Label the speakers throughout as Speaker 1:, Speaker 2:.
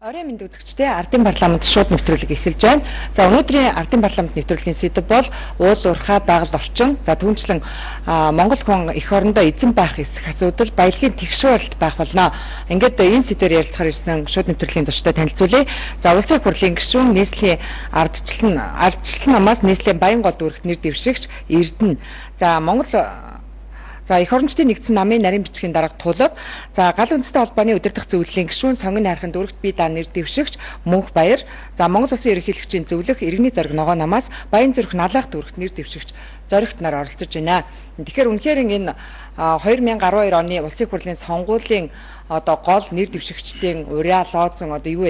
Speaker 1: Орой минь үзэгчдээ ардын парламент шууд нэвтрүүлэг эхэлж байна. За өнөөдрийн ардын парламент нэвтрүүлгийн сэдэв бол уул уурхай байгаль орчин, за түүнчлэн Монгол хүн эх орондоо эзэн байх эсэх асуудал баялагын тэгшүүлэлт байх болно. Ингээд энэ сэдвээр ярилцахаар ирсэн шууд нэвтрүүлгийн зочдод танилцуулъя. За улсын хурлын гишүүн нийслэлийн ардчлал намаас нийслэлийн Баянгол дүүрэгт нэр дэвшигч Эрдэнэ. За Монгол эх орончдын нэгдсэн намын нарийн бичгийн дарга Тулав, за гал үндэстэй холбооны удирдах зөвлөлийн гишүүн Сонгон найрхан дүүрэгт бие даан нэр дэвшигч Мөнх Баяр, за Монгол Улсын ерөнхийлөгчийн зөвлөх Иргэний зориг ногоо намаас Баян зүрх налах дүүрэгт нэр дэвшигч зоригт нар оролцож байна. Тэгэхээр үнэхээр энэ 2012 оны улсын хурлын сонгуулийн гол нэр дэвшигчдийн урья лоозон юу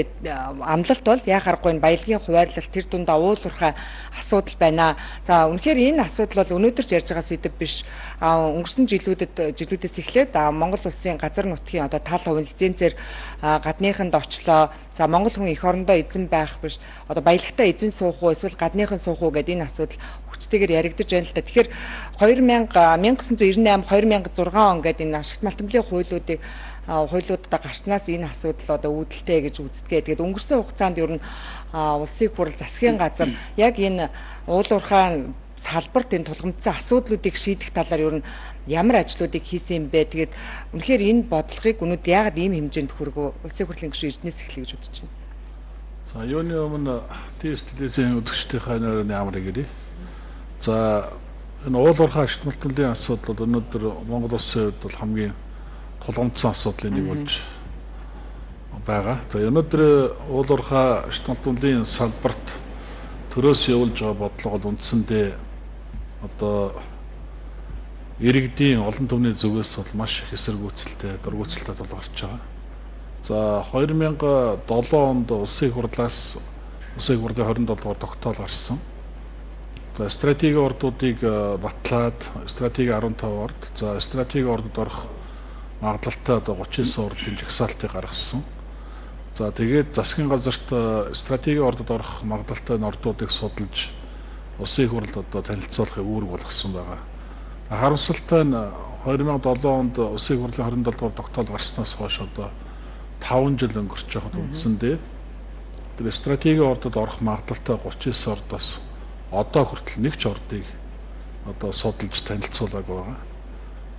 Speaker 1: амлалт бол яхааргүй баялагын хуваарлалт тэр дундаа уул уурхай асуудал байна. За үнэхээр энэ асуудал бол өнөөдөр ч ярьж байгаа сэдэв биш. Өнгөрсөн жилүүдээс эхлээд Монгол улсын газар нутгийн тал хувийн лицензээр гадныханд очлоо. За Монгол хүн эх орондоо эзэн байх биш. Баялагтаа эзэн суух уу эсвэл гадныхан суух уу гэдэг энэ асуудал хүчтэйгээр яригдаж байна л да. Тэгэхээр 1998 2006 он гэдэг энэ ашигт малтамлын хуулиудаа гарснаас энэ асуудал үүдэлтэй гэж үздэг. Тэгээд өнгөрсөн хугацаанд ер нь улсын хурл засгийн газар яг энэ уул уурхай салбарт энэ тулгамдсан асуудлуудыг шийдэх талаар ер нь ямар ажлуудыг хийсэн юм бэ? Тэгээд үнэхээр энэ бодлогыг өнөөдөр яагаад ийм хэмжээнд хүргөө улсын хурлын гишүүн Эрдэнэс эхлэе гэж бодож байна.
Speaker 2: За юуны өмнө тест телевизийн үзэгчдийнхээ нэрээр ямар гэрээ. За энэ уул уурхай ашигт малтамлын асуудал бол өнөөдөр Монгол улсын хувьд бол хамгийн тулгамдсан асуудлын нэг болж байгаа. За өнөөдөр уул уурхай ашигт малтамлын салбарт төрөөс явуулж байгаа бодлого бол үндсэндээ иргэдийн олон түвний зүгээс бол маш их эсэргүүцэлтэй, дургууталтай тулгарч байгаа. За 2007 онд улсын хурлаас улсын хурлын 27 дугаар тогтоол гарсан. За стратегийн ордуудыг батлаад стратегийн 15 орд, за стратегийн ордод орох магадлалтай 39 ордын жагсаалтыг гаргасан. За тэгээд засгийн газарт стратегийн ордод орох магадлалтай ордуудыг судалж улсын хурлд танилцуулахыг үүрэг болгосон байгаа. Харамсалтай нь 2007 онд улсын хурлын 27 дугаар тогтоол гарснаас хойш 5 жил өнгөрч байхад үндсэндээ тэр стратегийн ордод орох магадлалтай 39 ордоос одоо хүртэл нэг ч ордыг судалж танилцуулаг байгаа.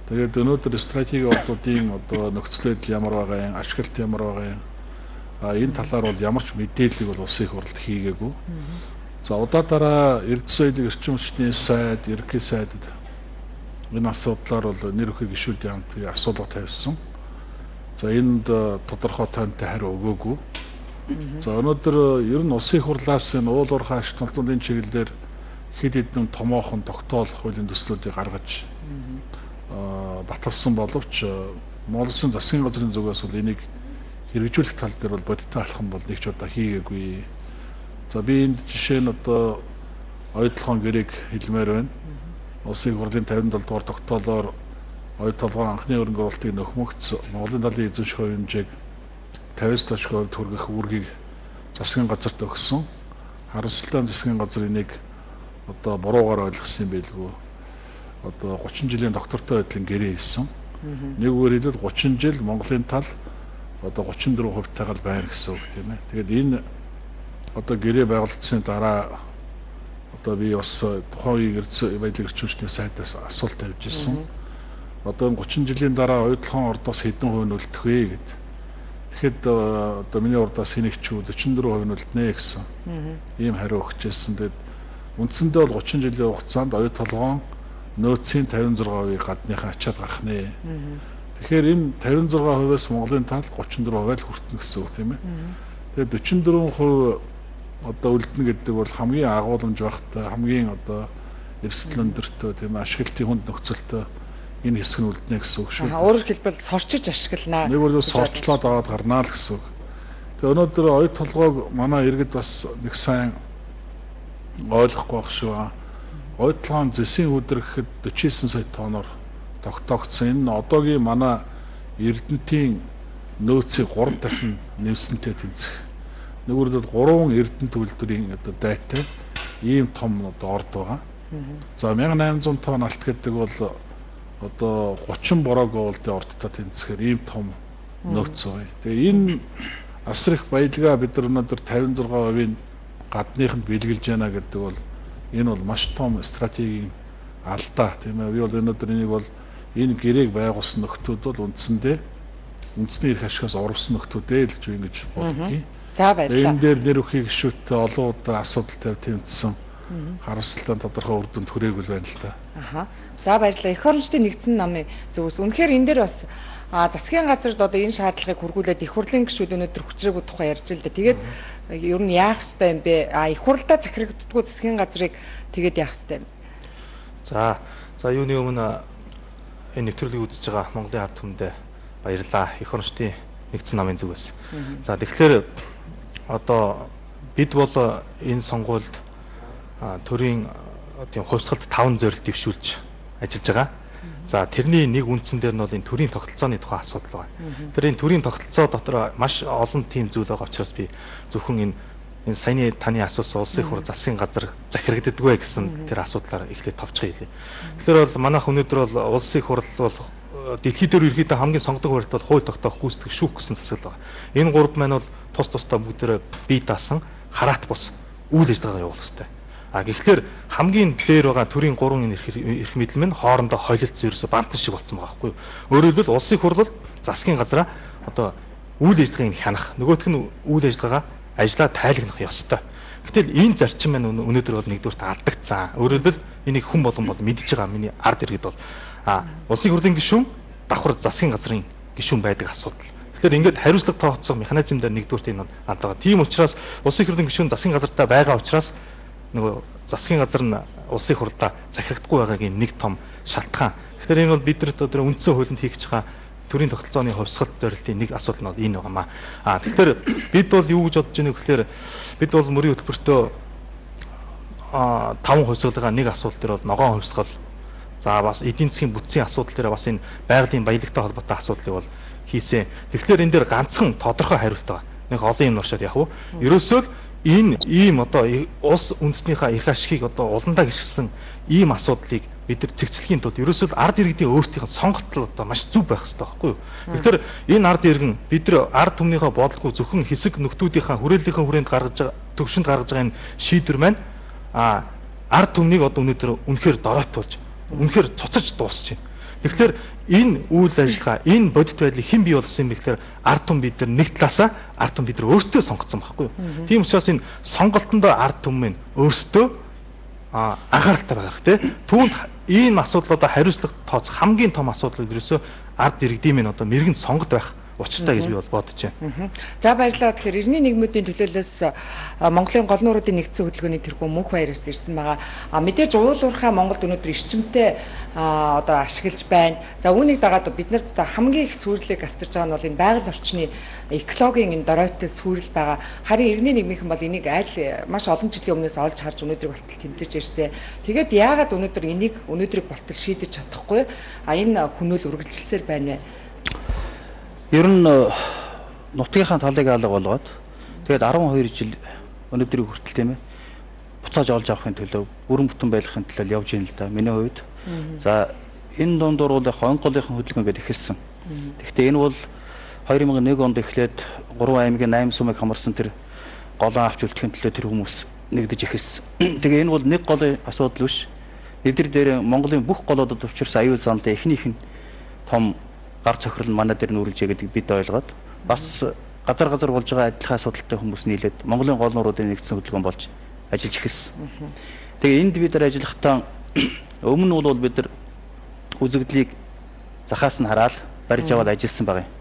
Speaker 2: Тэгээд өнөөдөр стратегийн ордуудын нөхцөл байдал ямар байгаа юм, ашиглалт ямар байгаа юм, энэ талаар бол ямар ч мэдээллийг бол улсын хурлд хийгээгүй. За удаа эрдэнэ соёлын эрчим хүчний сайд, ерөнхий сайдад энэ асуудлаар бол нэр хүчний гишүүдийн хамт асуулга тавьсан. За энд тодорхой тонтой хариу өгөөгүй. За өнөөдөр ер нь улсын хурлаас энэ уул уурхай ашигт малтамлын чиглэлээр хэд хэдэн томоохон тогтоол хуулийн төслүүдийг гаргаж баталсан боловч Монгол Улсын засгийн газрын зүгээс бол энийг хэрэгжүүлэх тал дээр бол бодиттой алхам бол нэг ч удаа хийгээгүй. За би энд жишээ нь ойдлогоон гэрээг хэлмээр байна. Улсын хурлын 57 дугаар тогтоолоор оюут толгойн анхны хөрөнгө оруулалтыг нөхмөгц Монголын талын эзэмших хэмжээг 50% хүргэх үүргийг засгийн газарт өгсөн. Харамсалтай засгийн газар энийг буруугаар ойлгосон юм байлгүй. 30 жилийн доктортой байдлын гэрээ хийсэн. Нэгүгээр хэлбэл 30 жил Монголын тал 34% тайгал байна гэсэн үг тийм ээ. Тэгээд энэ гэрээ байгуулагдсны дараа би бас тухайн үеийн баялагын эрчим хүчний сайдаас асуулт тавьж ирсэн. 30 жилийн дараа оюутлахын ордоос хэдэн хувь нь үлдэх вэ гэд. Тэгэхэд миний урдаас хэнийгчүүд 44% нь үлднэ гэсэн. Ийм хариу өгчээсэн. Тэгээд үндсэндээ бол 30 жилийн хугацаанд оюут толгоон нөөцийн 56%-ийг гадныхаа ачаад гарах нэ. Тэгэхээр энэ 56%-аас Монголын тал 34%-аар хүртэнэ гэсэн үг тийм ээ. Тэгээд 44% үлдэнэ гэдэг бол хамгийн агуулмж багтай, хамгийн эрсдэл өндөртэй тийм ээ, ашиглалтын хүнд нөхцөлтэй энэ хэсэг нь үлднэ гэсэн үг шүү.
Speaker 1: Өөрөөр хэлбэл сорчиж ашигланаа.
Speaker 2: Нэг бол сорчлоод аваад гарнаа л гэсэн үг. Тэгээд өнөөдөр оюут толгойг манай иргэд бас нэг сайн ойлгохгүй байх шүү. Оюут толгойн зэсийн өдөр гэхэд 49 сая тонноор тогтоогдсон. Энэ одоогийн манай Эрдэнэтийн нөөцийг 3 дахин нэмсэнтэй тэнцэх. Нэгүрдэл 3 Эрдэнэт үйлдвэрийн дайтай ийм том орд байгаа. За 1800 тонн алт гэдэг бол 30 бороо гоолдын ордтой тэнцэхээр ийм том нөөц байгаа. Тэгээ энэ асар их баялгаа бид нар өнөөдөр 56% гадныханд бэлгэлж яана гэдэг бол энэ бол маш том стратегийн алдаа тийм ээ. Би бол өнөөдөр энийг бол энэ гэрээг байгуулсан нөхдүүд бол үндсэндээ үндэсний эрх ашигаас урвсан нөхдүүдээ л гэж боддгийг.
Speaker 1: За баярлалаа.
Speaker 2: Энэ дээр нэр өхийг гишүүдтэй олон удаа асуудал тэмцсэн. Харамсалтай тодорхой үр дүнд хүрээгүй байна л та.
Speaker 1: Аха. За баярлалаа. Эх орончдын нэгдсэн намын зөвс. Үнэхээр энэ дээр бас засгийн газарт одоо энэ шаардлагыг хүргүүлээд их хурлын гишүүд өнөөдөр хүчрээгүй тухай ярьж л да. Тэгээд ер нь яах ёстой юм бэ? Их хурлдаа захирагддаггүй засгийн газрыг тэгээд яах ёстой юм?
Speaker 3: За юуны өмнө энэ нэвтрүүлгийг үзэж байгаа Монголын ард түмэндээ баярлалаа. Эх орончдын нэгдсэн намын зүгээс. За тэгэхээр одоо бид бол энэ сонгуульд төрийн тийм хувьсгалд 5 зорилт дэвшүүлж ажиллаж байгаа. За тэрний нэг үндсэн дээр нь бол энэ төрийн тогтолцооны тухай асуудал байна. Тэр энэ төрийн тогтолцоо дотор маш олон тийм зүйл байгаа учраас би зөвхөн энэ саяны таны асуусан улсын хур засгийн газар захирагддаггүй гэсэн тэр асуудлаар эхлээд товчхон хэлье. Тэгэхээр бол манайх өнөөдөр бол улсын хурл бол дэлхийд дээр ерөөхдөө хамгийн сонгодог хуульд бол хууль тогтоох гүйцэтгэх шүүх гэсэн засаг байна. Энэ гурав маань бол тус тусдаа бүгдээрээ бие даасан хараат бус үйл ажиллагаа явуулах хэрэгтэй. Тэгэхээр хамгийн дээр байгаа төрийн 3 эрх мэдэл минь хоорондоо холилдсон ерөөсө бантан шиг болсон байгаа байхгүй юу. Өөрөөр хэлбэл улсын хурлал засгийн газараа одоо үйл ажиллагааг хянах, нөгөөх нь үйл ажиллагаагаа ажлаа тайлагнах ёстой. Гэтэл энэ зарчим маань өнөөдөр бол нэгдүгээрт алдагдсан. Өөрөөр хэлбэл энийг хүн болгон бол мэдж байгаа миний ард иргэд бол улсын хурлын гишүүн давхар засгийн газрын гишүүн байдаг асуудал. Тэгэхээр ингээд хариуцлага тооцох механизм дээр нэгдүгээрт энэ алдаа. Тийм учраас улсын хурлын гишүүн засгийн газартаа байгаа учраас нөгөө засгийн газар нь улсын хурлаа захирагдахгүй байгаагийн нэг том шалтгаан. Тэгэхээр энэ бол биднэрт одоо үндсэн хуулинд хийгч байгаа төрийн тогтолцооны хувьсгал зорилтын нэг асуудал нь энэ байгаамаа. Тэгэхээр бид бол юу гэж бодож байна вэ гэхээр бид бол мөрийн хөтөлбөртөө 5 хувьсгалгаа нэг асуудал дээр бол ногоон хувьсгал. За бас эдийн засгийн бүтцийн асуудал дээр бас энэ байгалийн баялагтай холбоотой асуудлыг бол хийсэн. Тэгэхээр энэ дээр ганцхан тодорхой хариулт байгаа. Нэг олон юм уушаад яах вэ? Ерөөсөө энэ ийм одоо улс үндэснийхээ эрх ашигыг одоо уландаа гიშгсэн ийм асуудлыг бид нар цэгцлэхийн тулд ерөөсөө ард иргэдийн өөрсдийнх нь сонголтол одоо маш зүв байх хэрэгтэй байхгүй юу? Тэгэхээр энэ ард иргэн бид нар ард түмнийхээ бодлого зөвхөн хэсэг нөхдүүдийнхээ хүрээллийнхээ хүрээнд гаргаж байгаа төвшөнд гаргаж байгаа энэ шийдвэр маань ард түмнийг одоо өнөөдөр үнэхээр доройтуулж үнэхээр цоцож дуусч байна. Тэгэхээр энэ үйл ажиллагаа, энэ бодит байдлыг хэн бий болгосон юм бэ гэхээр ард түмэн бид нар нэг талаасаа ард түмэн бид нар өөрсдөө сонгоцсон байхгүй юу? Тийм учраас энэ сонголтондоо ард түмэн өөрсдөө анхааралтай байх тий. Түүнд ийм асуудлуудаа хариуцлага тооцох хамгийн том асуудал ерөөсөө ард иргэдийн минь одоо мэрэгэн сонгод байх учиртай гэж би бол бодож байна.
Speaker 1: За баярлалаа. Тэгэхээр эртний нийгмүүдийн төлөөлөөс Монголын гол нууруудын нэгдсэн хөтөлбөрийн тэргүүн мөнх баяр ирсэн байгаа. Мэдээж уулуурхаа Монголд өнөөдөр эрчимтэй одоо ашиглаж байна. За үүнийг дагаад бид нарт хамгийн их сүрлэг авчирж байгаа нь бол энэ байгаль орчны экологийн энэ доройтой сүрэл байгаа. Харин эртний нийгмийнхэн бол энийг аль маш олон жилийн өмнөөс олж харж өнөөдрийг болтол тэмцэж ирсэн. Тэгээд яагаад өнөөдөр энийг өнөөдрийг болтол шийдэж чадахгүй? Энэ хүнөөл үргэлжилсээр байна.
Speaker 4: Ер нь нутгийнхаа талыг алга болгоод тэгээд 12 жил өнөөдрийг хүртэл тийм ээ буцааж олж авахын төлөө бүрэн бүтэн байхын төлөө явж ийн л да миний хувьд. За энэ дундуур бол онголынхан хөдөлгөөн гэдэг эхэлсэн. Гэхдээ энэ бол 2001 онд эхлээд 3 аймгийн 8 сумыг хамарсан тэр голоо авч үлдэхин төлөө тэр хүмүүс нэгдэж эхэлсэн. Тэгээ энэ бол нэг голын асуудал биш. Эдгээр дээр Монголын бүх голоодод учирсан аюул заалтай эхнийх нь том гар цохирол нь манай дээр нүүрлжээ гэдэг бид ойлгоод бас газар болж байгаа адилхан асуудалтай хүмүүс нийлээд Монголын гол нууруудын нэгдсэн хөдөлгөөн болж ажиллаж эхэлсэн. Тэгээ энд бид нар ажиллахдаа өмнө нь бол бид нар үзэгдлийг захаас нь хараад барьж аваад ажилласан байгаа юм.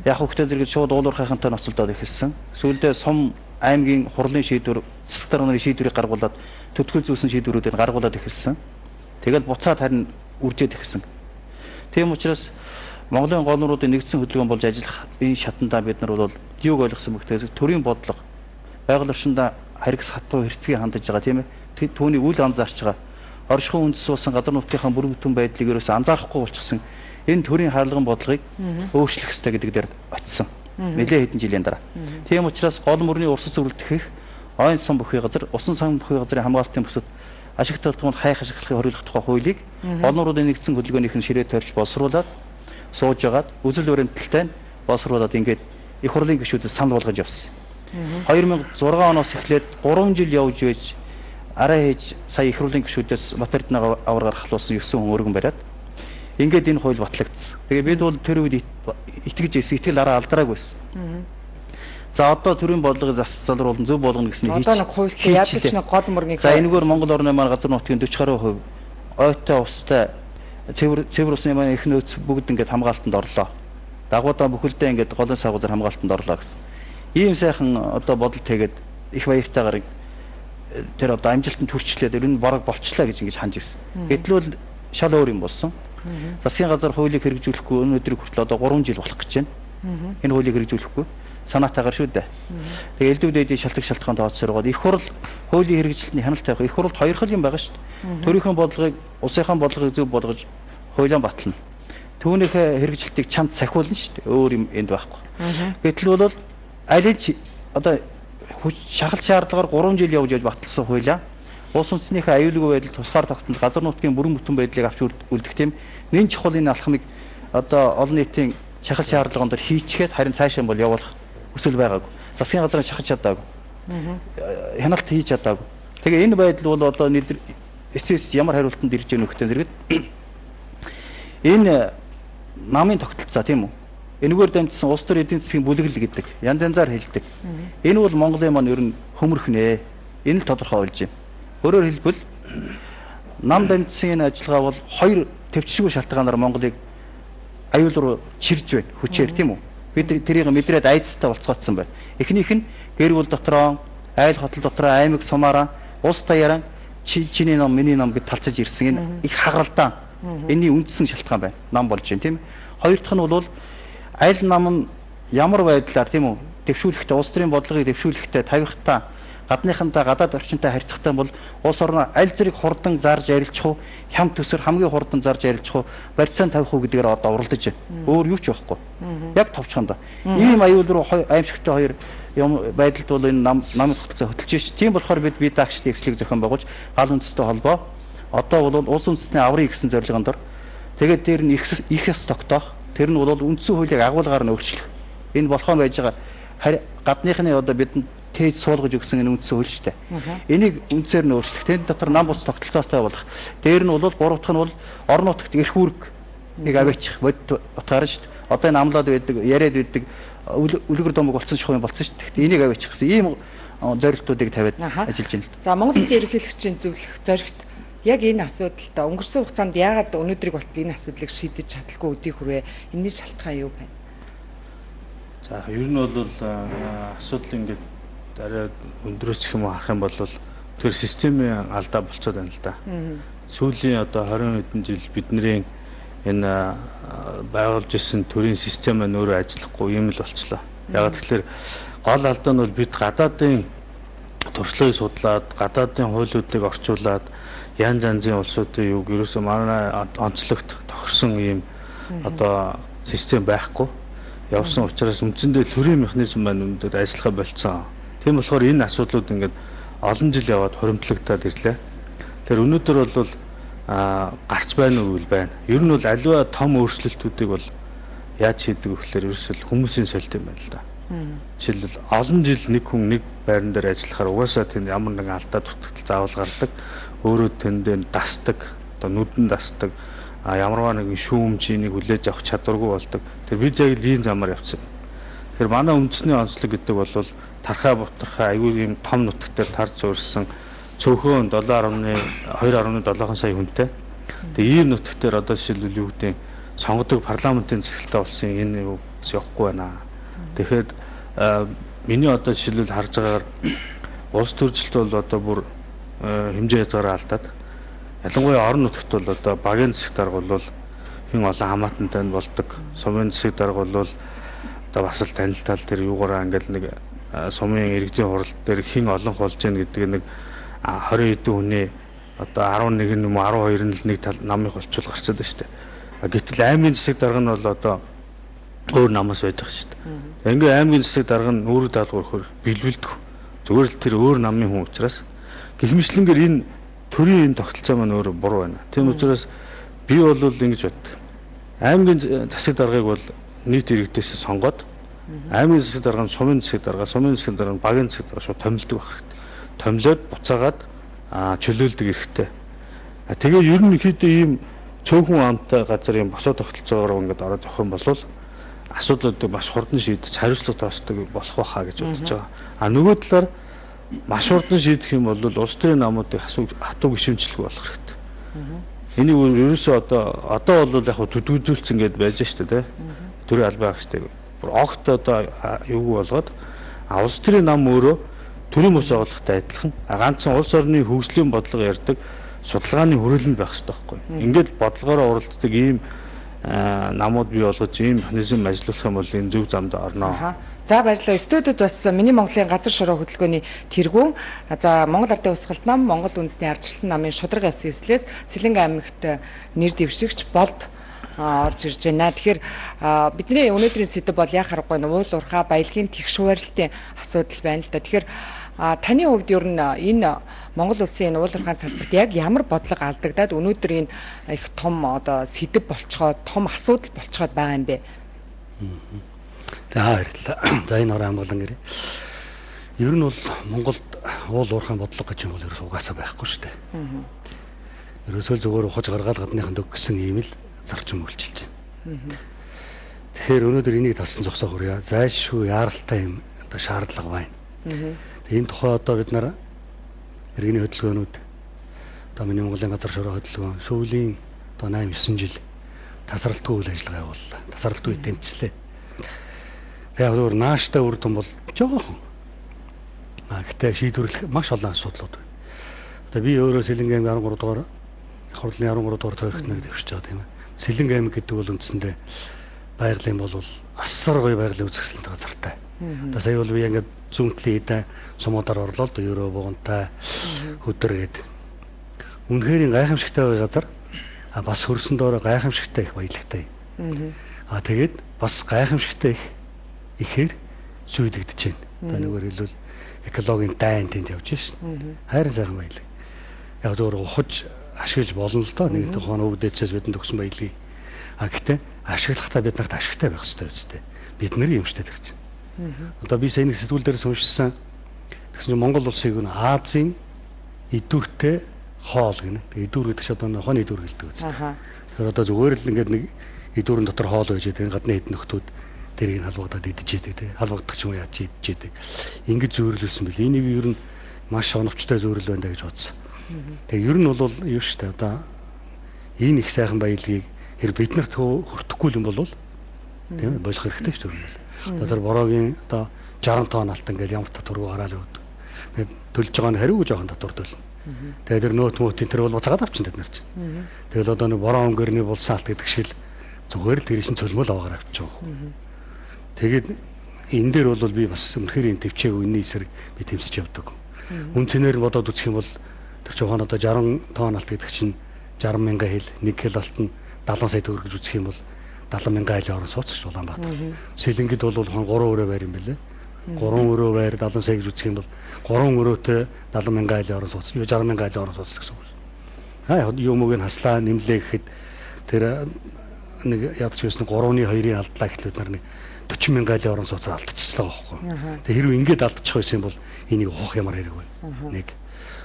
Speaker 4: Яг хөөхтэй зэрэг шууд уулуурхайхантай ноцолдоод эхэлсэн. Сүүлдээ сум аймгийн хурлын шийдвэр, засаг дарганы шийдвэрийг гаргуулад төтгөл зүйсэн шийдвэрүүдийг гаргуулад эхэлсэн. Тэгэл буцаад харин үржээд эхэлсэн. Тийм учраас Монголын гол нууруудын нэгдсэн хөдөлгөөн болж ажиллах энэ шатандаа бид нар бол юуг ойлгосон бэ гэхээр төрийн бодлого байгаль орчиндаа харигс хатуу хэрцгий хандаж байгаа тийм ээ. Түүний үйл анзаарч байгаа. Оршихуйн үндэс суусан газар нутгийнхаа бүр бүтэн байдлыг ерөөсөө анзаарахгүй болчихсон. Энэ төрийн харлаган бодлогыг өөрчлөх ёстой гэдэг дээр очсон. Нэлээд хэдэн жилийн дараа. Тийм учраас гол мөрний урсгал зөвлөлдөх ойн сан бүхий газар, усан сан бүхий газрын хамгаалтын бусад ашигт толгойд хайх ашиглахыг хориглох тухай хуулийг гол нууруудын нэгдсэн хөдөлгөөнийх нь ширээ тойрч боловсруулад сууж агаад үзэл баримталтай боловсруулад ингээд их хурлын гишүүдэд санал болгож явсан. 2006 оноос эхлээд 3 жил явж байж арай хийж сая их хурлын гишүүдээс Батэрднаа аваар гаргахлуулсан 9 хүн өргөн бариад ингээд энэ хууль батлагдсан. Тэгээ бид бол тэр үед итгэж ирсэн, итгэл араа алдраагүйсэн. За одоо төрийн бодлогыг засалруулан зөв болгоно гэсэн
Speaker 1: нэг одоо нэг хуультай ядаж нэг гол мөргийг
Speaker 4: за энэгээр Монгол орны маань газар нутгийн 40% ойтой устай цэвэр усны маань их нөөц бүгд ингээд хамгаалтанд орлоо. Дагуудаа бүхэлдээ ингээд голын сагуулаар хамгаалтанд орлоо гэсэн. Ийм сайхан одоо бодол тэгээд их баяртайгаар тэр одоо амжилтанд хүрчлээд ер нь бараг болчлаа гэж ингэж ханж ирсэн. Гэтэл бол шал өөр юм болсон. Засгийн газар хуулийг хэрэгжүүлэхгүй өнөөдрийг хүртэл одоо 3 жил болох гэж байна. Энэ хуулийг хэрэгжүүлэхгүй санаатаагаар шүү дээ. Тэгээ элдв дэдийн шалтгаан тооцооргоод их хурл хуулийн хэрэгжилтний хяналт тавих. Их хурлд хоёр хэл юм байгаа шүү дээ. Төрийнхэн бодлогыг, улсынхаа бодлогыг зөв болгож хуулиан батлна. Түүнийхээ хэрэгжилтийг чамд сахиулна шүү дээ. Өөр юм энд байхгүй. Гэтэл бол аль одоо шахалт шаардлагаар 3 жил явж баталсан хуулиа улс үндэстнийхээ аюулгүй байдал тусгаар тогтнол газар нутгийн бүрэн бүтэн байдлыг авч үлдэх тийм нэн чухал энэ алхмыг одоо олон нийтийн шахалт шаардлаганд хийчихэд харин цаашаа бол явуулах өсөл байгаагүй. Засгийн газар шахаж чадаагүй. Хяналт хийж чадаагүй. Тэгээ энэ байдал бол одоо эцэс ямар хариултанд ирж байгаа нөхцөл зэрэг энэ намын тогтолцоо тийм үү? Энэгээр дамжсан улс төр эдийн засгийн бүлэглэл гэдэг янз янзаар хэлдэг. Энэ бол Монголын маань ер нь хөмөрхнэ. Энэ л тодорхой болж байна. Өөрөөр хэлбэл нам дамжсан энэ ажиллагаа бол хоёр төвчшгүй шалтгаанаар Монголыг аюул руу чирж байна. Хүчээр тийм үү? Бид тэрийг мэдрээд айдастай болцгоодсон байна. Эхнийх нь гэр бүл дотроо, айл хотол дотроо аймаг сумаараа улс даяараа чиний ном, миний ном гэж талцаж ирсэн энэ их хагаралдаан. Энийн үндсэн шалтгаан байна. Нам болж байна тийм. Хоёр дахь нь бол аль нам нь ямар байдлаар тийм үү дэвшүүлэхдээ улс төрийн бодлогыг дэвшүүлэхдээ тавихтаа гадныхантай гадаад орчинтай харьцахтай бол улс орноо аль зэрэг хурдан зарж ярилцах уу хям төсөр хамгийн хурдан зарж ярилцах уу барьцаан тавих уу гэдгээр одоо уралдаж байна. Өөр юу ч байхгүй. Яг товчхондоо. Ийм аюул руу аимшигтай хоёр юм байдалд бол энэ намын тогтолцоо хөтөлж ш. Тийм болохоор бид бие даагчдын эвслийг зохион байгуулж гал үндэстэй холбоо одоо бол улс үндэстний аврыг гэсэн зорилгонд дор тэгээд дээр нь их ёс тогтоох. Тэр нь бол үндсэн хуулийг агуулгаар нь өөрчлөх. Энэ болохон байж байгаа гадныхны одоо бидэнд тээж суулгаж өгсөн энэ үндсэн хууль шүү дээ. Энийг үндсээр нь өөрчлөх. Тэнд дотор нам бус тогтолцоотой болох. Дээр нь бол гурав дахь нь бол орон нутагт эрх үүрэг нэг аваачих бодит утгаар шүү дээ. Одоо энэ амлаад байдаг, яриад байдаг үлгэр домог болсон шахуун болсон шүү дээ. Энийг аваачих гэсэн ийм зорилтуудыг тавиад ажиллаж байна.
Speaker 1: За Монгол Улсын ерөнхийлөгчийн зөвлөх зорилт яг энэ асуудалтай өнгөрсөн хугацаанд яагаад өнөөдрийг болтол энэ асуудлыг шийдэж чадалгүй өдий хүрвэ? Энэний шалтгаан юу байна?
Speaker 3: За ер нь бол асуудал ингээд арай өндрөөсөх юм харах юм бол тэр системийн алдаа болцоод байна л да. Сүүлийн одоо 20 хэдэн жил бидний энэ байгуулж ирсэн төрийн систем маань өөрөө ажиллахгүй юм л болчлоо. Яг тэгэхээр гол алдаа нь бол бид гадаадын туршлагыг судлаад, гадаадын хуулиудыг орчуулад янз янзын улсуудын юг ерөөсөө манай онцлогт тохирсон ийм одоо систем байхгүй явсан учраас үндсэндээ төрийн механизм маань өндөр ажиллахаа болцсон. Тийм болохоор энэ асуудлууд ингээд олон жил яваад хуримтлагдаад ирлээ. Тэгэхээр өнөөдөр бол гарч байна уу үл байна. Ер нь бол аливаа том өөрчлөлтүүдийг бол яаж хийдэг вэ гэхээр ерөөсөө хүмүүсийн солилт юм байна л да. Жишээлбэл олон жил нэг хүн нэг байран дээр ажиллахаар угаасаа тэнд ямар нэгэн алдаа дутагдал заавал гардаг. Өөрөө тэндээ дасдаг, одоо нүдэн дасдаг, ямарваа нэгэн шүүмжийг хүлээж авах чадваргүй болдог. Тэр бид яг л ийм замаар явцсан. Тэгэхээр манай үндэсний онцлог гэдэг бол тархаа бутархаа аюул ийм том нутагтаар тарж суурьсан цөөхөн 2.7 сая хүнтэй. Тэгээ ийм нутагтаар одоо жишээлбэл юу гэдэг сонгодог парламентын цэцгэлтэй болсон энэ юу явахгүй байна. Тэгэхээр миний одоо жишээлбэл харж байгаагаар улс төржилт бол одоо бүр хэмжээ хязгаараа алдаад ялангуяа орон нутагт бол одоо багийн засаг дарга бол хэн олон хамаатантай болдог. Сумын засаг дарга бол одоо бас л танилтал тэр юугаараа ингээл нэг сумын иргэдийн хурал дээр хэн олон болж гин гэдэг нэг 20 хэдэн хүний одоо 11 юм уу 12 нь л нэг тал намыг олчул гарчаад байна шүү дээ. Гэтэл аймгийн засаг дарга нь бол одоо өөр намаас байдаг шүү дээ. Ингээ аймгийн засаг дарга нь өөрөө даалгавар бэлвэлдэх. Зүгээр л тэр өөр намын хүн учраас гихмишлэнгээр энэ төрийн энэ тогтолцоо маань өөрөө буруу байна. Тийм учраас би бол ингэж боддог. Аймгийн засаг даргыг бол нийт иргэдээс сонгоод
Speaker 4: Аймгийн засаг дарга нь сумын засаг дарга, сумын засаг дарга нь багийн засаг дарга шууд томилдог байх хэрэгтэй. Томилоод буцаагаад чөлөөлдөг хэрэгтэй. Тэгээ ер нь ихэдээ ийм цөөхөн амтай газар юм босоо тогтолцоогоор ингээд ороод явах юм бол асуудлуудыг маш хурдан шийдэж хариуцлага тоосдог болох байхаа гэж бодож байгаа. Нөгөө талаар маш хурдан шийдэх юм бол улс төрийн намуудыг хатуу гишүүнчлэх болох хэрэгтэй. Энийг ерөөсөө одоо бол яг төдөөжүүлсэн гэдээ байж штэ тий. Төрийн албан хаагчтай бүр огт одоо юуг болгоод улс төрийн нам өөрөө төрийн бус байгууллагатай адилхан ганцхан улс орны хөгжлийн бодлого ярьдаг судалгааны хүрээлэнд байх хэрэгтэй байхгүй. Ингээд бодлогоороо уралддаг ийм намууд бий болгож ийм механизм ажиллуулах юм бол энэ зөв замд орно.
Speaker 1: За баярлалаа. Студиуд бас миний Монголын газар шороо хөтөлбөрийн тэргүүн за Монгол Ардын Усгалт нам, Монгол үндэсний ардчлалын намын шударга яс эслээс Сэлэнг аймагт нэр дэвшигч болд орж ирж байна. Тэгэхээр бидний өнөөдрийн сэдэв бол яа харахгүй уул уурхай баялагын тэгш хуваарлтын асуудал байна л да. Тэгэхээр таны хувьд ер нь энэ Монгол улсын энэ уул уурхайн салбарт яг ямар бодлого алдагдаад өнөөдөр энэ их том одоо сэдэв болцоход, том асуудал болцоход байгаа юм бэ?
Speaker 5: За энэ орон хамгаалан гэрээ. Ер нь бол Монголд уул уурхайн бодлого гэж юм бол ерөөс угаасаа байхгүй шүү дээ. Ерөөсөө зөвхөн ухаж гаргаад гадныхан дөг гэсэн ийм л зарчим үйлчилж байна. Тэгэхээр өнөөдөр энийг талсан зогсоох хүрээ. Зайлшгүй яаралтай юм одоо шаардлага байна. Энэ тухай одоо бид нар иргэний хөдөлгөөнүүд одоо миний Монголын газар шороо хөдөлгөөн сүүлийн одоо 8-9 жил тасралтгүй үйл ажиллагаа явууллаа. Тасралтгүй тэмцлээ. Яг өөр нааштай үр дүн бол жоохон. Гэхдээ шийдвэрлэх маш олон асуудлууд байна. Одоо би өөрөө Сэлэнг аймгийн 13 дугаар хурлын 13 дугаар тойрогт нэг дэвшиж байгаа тийм ээ. Сэлэнг аймаг гэдэг бол үндсэндээ байгалийн бол асар гоё байгалийн үзэсгэлэнтэй газартай. Одоо сая бол би ингээд зүүнтлийн хэдэн сумуудаар орлоо л ерөө бугантай хөдөр гээд. Үнэхээр гайхамшигтай бай газар. Бас хөрсөн доороо гайхамшигтай их баялагтай. Тэгээд бас гайхамшигтай ихээр зүйдэгдэж байна. Та нэгээр хэлбэл экологийн дайн тэнд явж шин. Хайр сайхан баялаг. Яг зөвөр ухаж ашиглаж болно л доо. Нэг тухайн өвдөцөөс бидэнд өгсөн баялагийг. Гэхдээ ашиглахдаа бид нарт ашигтай байх хэрэгтэй үстэй. Бид нэр юмштай гэж. Одоо би сая нэг сэтгүүл дээрээс уншсан. Тэгсэн чинь Монгол улсыг нь Азийн идүүртэй хоол гэнэ. Тэгээ идүүр гэдэг чинь одоо хонь идүүр гэлдэг үстэй. Тэгэхээр одоо зүгээр л ингээд нэг идүүрэн дотор хоол байж байгаа гадны хэд нөхдүүд тэрийг халбагдаад идэж яадаг тий. Халбагдах ч юм уу яаж идэж яадаг. Ингэж зөөрлүүлсэн бэл энийг ер нь маш оновчтой зөөрлөл байна гэж бодсон. Тэгээ ер нь бол юу штэ одоо энэ их сайхан баялагийг хэр бид нарт хүртэхгүй юм бол тийм ээ болох хэрэгтэй шүү дээ. Одоо тэр бороогийн одоо 60 тонн алтан гэж ямар татваргүй гараал өгдөг. Тэгээд төлж байгаа нь хариу жоохон татвардуулна. Тэгээд тэр нөт мөтийн тэр бол буцаагаад авчин тэд нар чинь. Тэгэл одоо нэг бороо өнгөрний булсан алт гэдэг шиг зүгээр л тэр шин цөлмөл аваагаар авчих. Тэгээд энэ дээр бол би бас үнэхээр энэ төвчээг үнний эсрэг би тэмцэж явдаг. Үн цэнээр бодоод үзэх юм бол тэр жоохон одоо 60 тонн алт гэдэг чинь 60 мянган хил 1 кг алт нь 70 сая төгрөг гэж үзэх юм бол 70 мянган айлын орон сууц шүү Улаанбаатар. Сэлэнгэд бол 3 өрөө байр юм бэлээ. 3 өрөө байр 70 сая гэж үзэх юм бол 3 өрөөтэй 70 мянган айлын орон сууц, 60 мянган айлын орон сууц гэсэн үг. Юм уг нь хаслаа нэмлээ гэхэд тэр нэг ядч байсан 3-ны 2-ын алдлаа гэхлээр нар нэг 40 мянган айлын орон сууцаа алдчихлаа байхгүй. Тэгээ хэрвээ ингэж алдчих байсан бол энийг ухах ямар хэрэг вэ? Нэг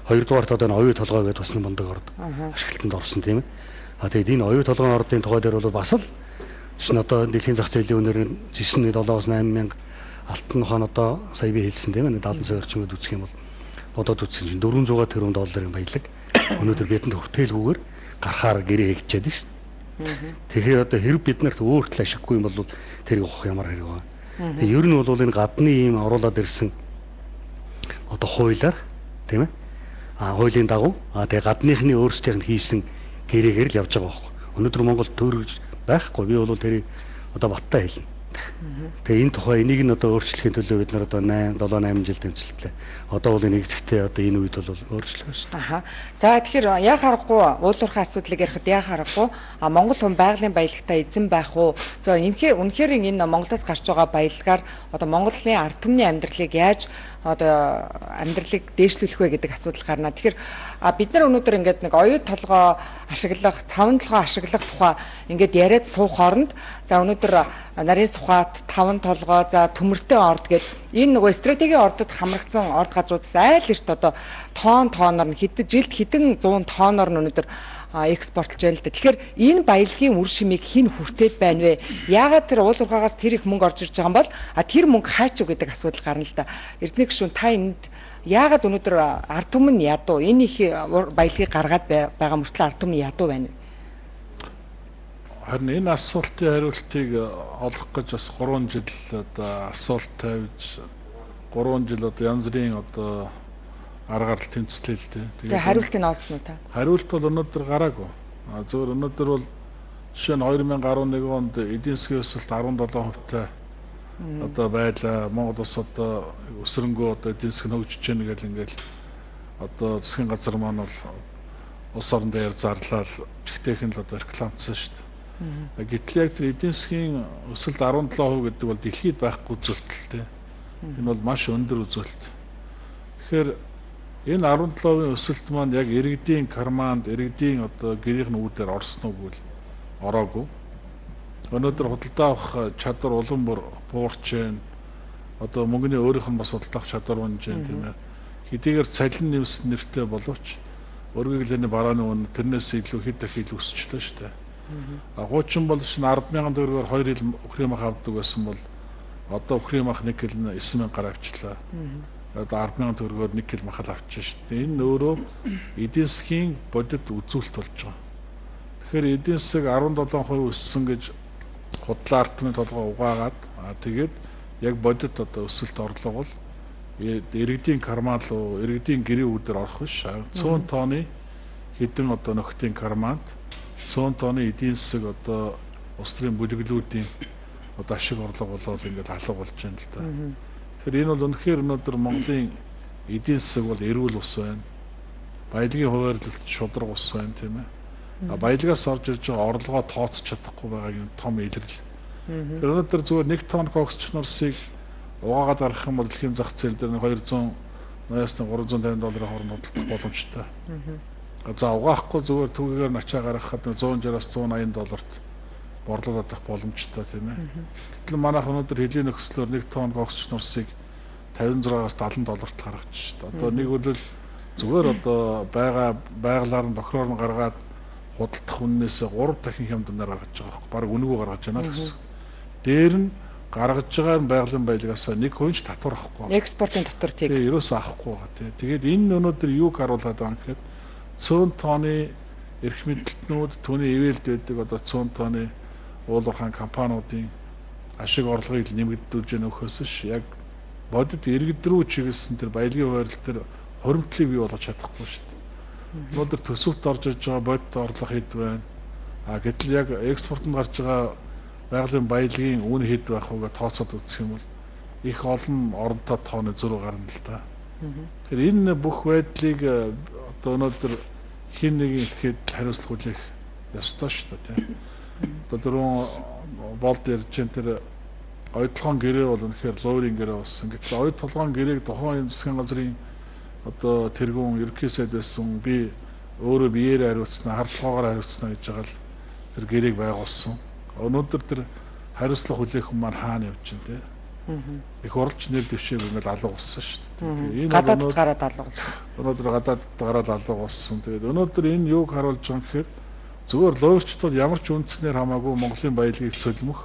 Speaker 5: хоёрдугаарт одоо оюу толгой гэдээ бас нэг мундаг орд ашиглалтанд орсон тийм ээ. Тэгээд энэ оюу толгойн ордын тухай дээр бол бас л чинь одоо дэлхийн зах зээлийн үнээр 9.7-8 мянга алтан хаан одоо сая би хэлсэн тийм ээ 70 сая орчмод үзэх юм бол бодоод үзсэн чинь 400 тэрбум долларын баялаг өнөөдөр бидэнд хүртээлгүйгээр гарахаар гэрээ хийгчээд шүү. Тэгэхээр одоо хэрэг бид нарт өөртөл ашиггүй юм бол тэрийг ухах ямар хэрэг вэ? Тэгээ ер нь бол энэ гадны ийм оруулаад ирсэн одоо хуулиар тийм ээ хуулийн дагуу тэгээ гадныхны өөрсдийнх нь хийсэн гэрээгээр л явж байгаа байхгүй. Өнөөдөр Монгол төрөж байхгүй. Би бол тэрийг одоо баттай хэлнэ. Тэгээ энэ тухай энийг нь одоо өөрчлөхийн төлөө бид нар одоо 7-8 жил тэмцэлтлээ. Одоо бол энийг зэгтээ одоо энэ үед бол өөрчлөх шүү.
Speaker 1: За тэгэхээр яа харахгүй уулуурхай асуудлыг ярихад яа харахгүй Монгол хүн байгалийн баялагтай эзэн байх уу? За үнэхээр энэ Монголоос гарч байгаа баялагаар одоо Монголын ард түмний амьдралыг яаж одоо амьдралыг дээшлүүлэх вэ гэдэг асуудал гарна. Тэгэхээр бид нар өнөөдөр ингээд нэг оюу толгой ашиглах, таван толгой ашиглах тухай ингээд яриад суух хооронд за өнөөдөр нарийн тухайд 5 толгой за төмөртэй орд гээд энэ нөгөө стратегийн ордод хамрагдсан орд газруудаас айл эрт одоо тооноор нь жилд хэдэн 100 тооноор нь өнөөдөр экспортлж байна л да. Тэгэхээр энэ баялагын үр шимийг хэн хүртээд байна вэ? Яагаад тэр уул уурхаагаас тэр их мөнгө орж ирж байгаа юм бол тэр мөнгө хаач юу гэдэг асуудал гарна л да. Эрдэнэ гишүүн та энд яагаад өнөөдөр ард түмэн ядуу энэ их баялагыг гаргаад байгаа мөртлөө ард түмэн ядуу байна вэ?
Speaker 2: Харин энэ асуултын хариултыг олох гэж бас 3 жил одоо асуулт тавьж 3 жил одоо янз бүрийн одоо аргаар тэмцлээ л дээ.
Speaker 1: Тэгээ хариултыг олсон уу та?
Speaker 2: Хариулт бол өнөөдөр гараагүй. Зөвхөн өнөөдөр бол жишээ нь 2011 онд эдийн засгийн өсөлт 17%-тай одоо байлаа. Монгол улс одоо өсрөнгөө одоо эдийн засаг нь хөгжиж байна гэл ингээл одоо засгийн газар маань бол улс орон дээр зарлал чихтэйхэн л одоо рекламцсан шүү дээ. Гэтэл яг тэр эдийн засгийн өсөлт 17% гэдэг бол дэлхийд байхгүй үзүүлэлттэй. Энэ бол маш өндөр үзүүлэлт. Тэгэхээр энэ 17%-ийн өсөлт маань яг иргэдийн карманд, иргэдийн одоо гэрийн үүдээр орсон уу гэвэл ороогүй. Өнөөдөр худалдаа авах чадвар улам бүр буурч байна. Одоо мөнгөний өөрийнх нь бас худалдаа авах чадвар унж байна тийм ээ. Хэдийгээр цалин нэмсэн нэртэй боловч өргөглөний барааны үн тэрнээс илүү хэд дахин илүү өсчлөө шүү дээ. Хуучин бол шин 10,000 төгрөгөөр 2 жил өхрийн мах авдаг байсан бол одоо өхрийн мах 1 кг нь 9,000 гаруй авчлаа. Одоо 10,000 төгрөгөөр 1 кг мах авчих шүү дээ. Энэ өөрөө эдийн засгийн бодит үзүүлэлт болж байгаа. Тэгэхээр эдийн засаг 17% өссөн гэж худлаа ард түмний толгой угаагаад тэгээд яг бодит одоо өсөлт орлого бол иргэдийн карман руу иргэдийн гэрийн үүдээр орох биш. 100 тонны хэдэн одоо нөхдийн карманд 100 тонны эдийн засаг одоо улс төрийн бүлэглүүдийн одоо ашиг орлого болоод ингээд алга болж байна л да. Тэгэхээр энэ бол үнэхээр өнөөдөр Монголын эдийн засаг бол эрүүл ус байна. Баялагын хуваарлалт шудраг ус байна тийм ээ. Баялагаас орж ирж байгаа орлогоо тооцож чадахгүй байгаагийн том илэрэл. Тэр өнөөдөр зүгээр 1 тонн коксч нурсыг угаагаад гаргах юм бол дэлхийн зах зээл дээр $280-350 хооронд худалдах боломжтой. За угаахгүй зүгээр түүгээр начаа гаргахад $160-180 борлуулаад авах боломжтой тийм ээ. Гэтэл манайх өнөөдөр хэлийн нөхцлөөр 1 тонн коксч нурсыг $56-70 гаргаж шүү дээ. Одоо нэг үлэл зүгээр одоо байгалаар нь бохироор нь гаргаад худалдах үннээс 3 дахин хямднаар гаргаж байгаа. Бараг үнэгүй гаргаж байна л гэсэн. Дээр нь гаргаж байгаа байгалийн баялагаас нэг хувинч татвар авахгүй.
Speaker 1: Экспортын татвар тийм.
Speaker 2: Тэгээ ерөөсөө авахгүй байгаа тийм. Тэгээд энэ өнөөдөр юуг харуулад байгаа юм гэхээр 100 тонны эрх мэдэлтнүүд түүний ивэлд байдаг одоо 100 тонны уул уурхайн компаниудын ашиг орлогыг нэмэгдүүлж яах нөхөөс ш яг бодит иргэд рүү чиглэсэн тэр баялагын хуваарлт тэр хоримтлыг бий болгож чадахгүй шүү дээ. Өнөөдөр төсөвт орж иж байгаа бодит орлого хэд байна? Гэтэл яг экспортод гарч байгаа байгалийн баялагын үн хэд байх вэ тооцоод үзэх юм бол их олон оронтой тооны зөрүү гарна л да. Тэгэхээр энэ бүх байдлыг одоо өнөөдөр хин нэгэн ихэд хариуцлага хүлээх ёстой шүү дээ тийм. Одоо дөрөв болд ярьж тэр ойдлогон гэрээ бол үнэхээр луурын гэрээ болсон. Гэтэл ойд толгойн гэрээг тухайн засгийн газрын одоо тэргүүн ерөнхий сайд байсан би өөрөө биеэр хариуцсан, хардлагаар хариуцсан гэж байгаа л тэр гэрээг байгуулсан. Өнөөдөр тэр хариуцлага хүлээх хүн маань хаана явж байна те. Их орлч нэр дэвшээг ингээд алга болсон шүү дээ.
Speaker 1: Энэ гадаад гараад алга болсон.
Speaker 2: Өнөөдөр гадаад гараад алга болсон. Тэгээд өнөөдөр энэ юуг харуулж байгаа юм гэхээр зүгээр луурчдод ямар ч үндснээр хамаагүй Монголын баялагыг цөлмөх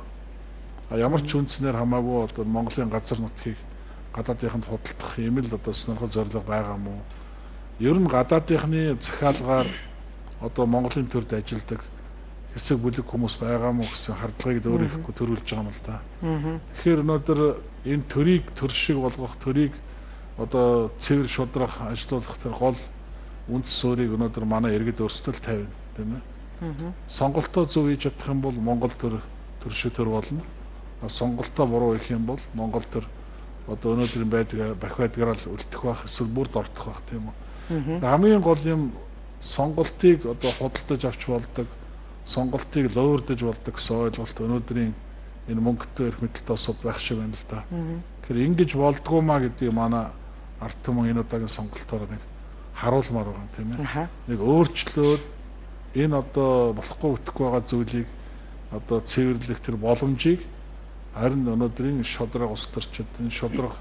Speaker 2: ямар ч үндснээр хамаагүй одоо Монголын газар нутгийг гадаадынханд худалдах юм л одоо сонирхол зорилго байгаа юм уу? Ер нь гадаадынхны захиалгаар одоо Монголын төрд ажилладаг хэсэг бүлэг хүмүүс байгаа мó гэсэн хардлагыг өөрийнхөө төрүүлж байгаа юм л да. Тэгэхээр өнөөдөр энэ төрийг төр шиг болгох, төрийг одоо цэвэр шудрах, ажилуулах тэр гол үндэс суурийг өнөөдөр манай иргэд өөрсдөө тавина, тийм ээ. Сонголтоо зөв хийж чадах юм бол Монгол төр шиг төр болно. Сонголтоо буруу хийх юм бол Монгол төр одоо өнөөдрийн байдаг бахиадгаар л үлдэх байх, эсвэл бүрд ортох байх тийм үү. Хамгийн гол юм сонголтыг одоо худалдаж авч болдог, сонголтыг луурдаж болдог гэсэн ойлголт өнөөдрийн энэ мөнгөтэй эрх мэдэлтэй осод байх шиг байна л да. Тэгэхээр ингэж болдгоо маа гэдгийг манай ард түмэн энэ удаагийн сонголтоор нэг харуулмаар байгаа юм тийм ээ. Нэг өөрчлөөд энэ одоо болохгүй үтгэхгүй байгаа зүйлийг одоо цэвэрлэх тэр боломжийг Харин өнөөдрийн шодрог улс төрчид энэ шодрог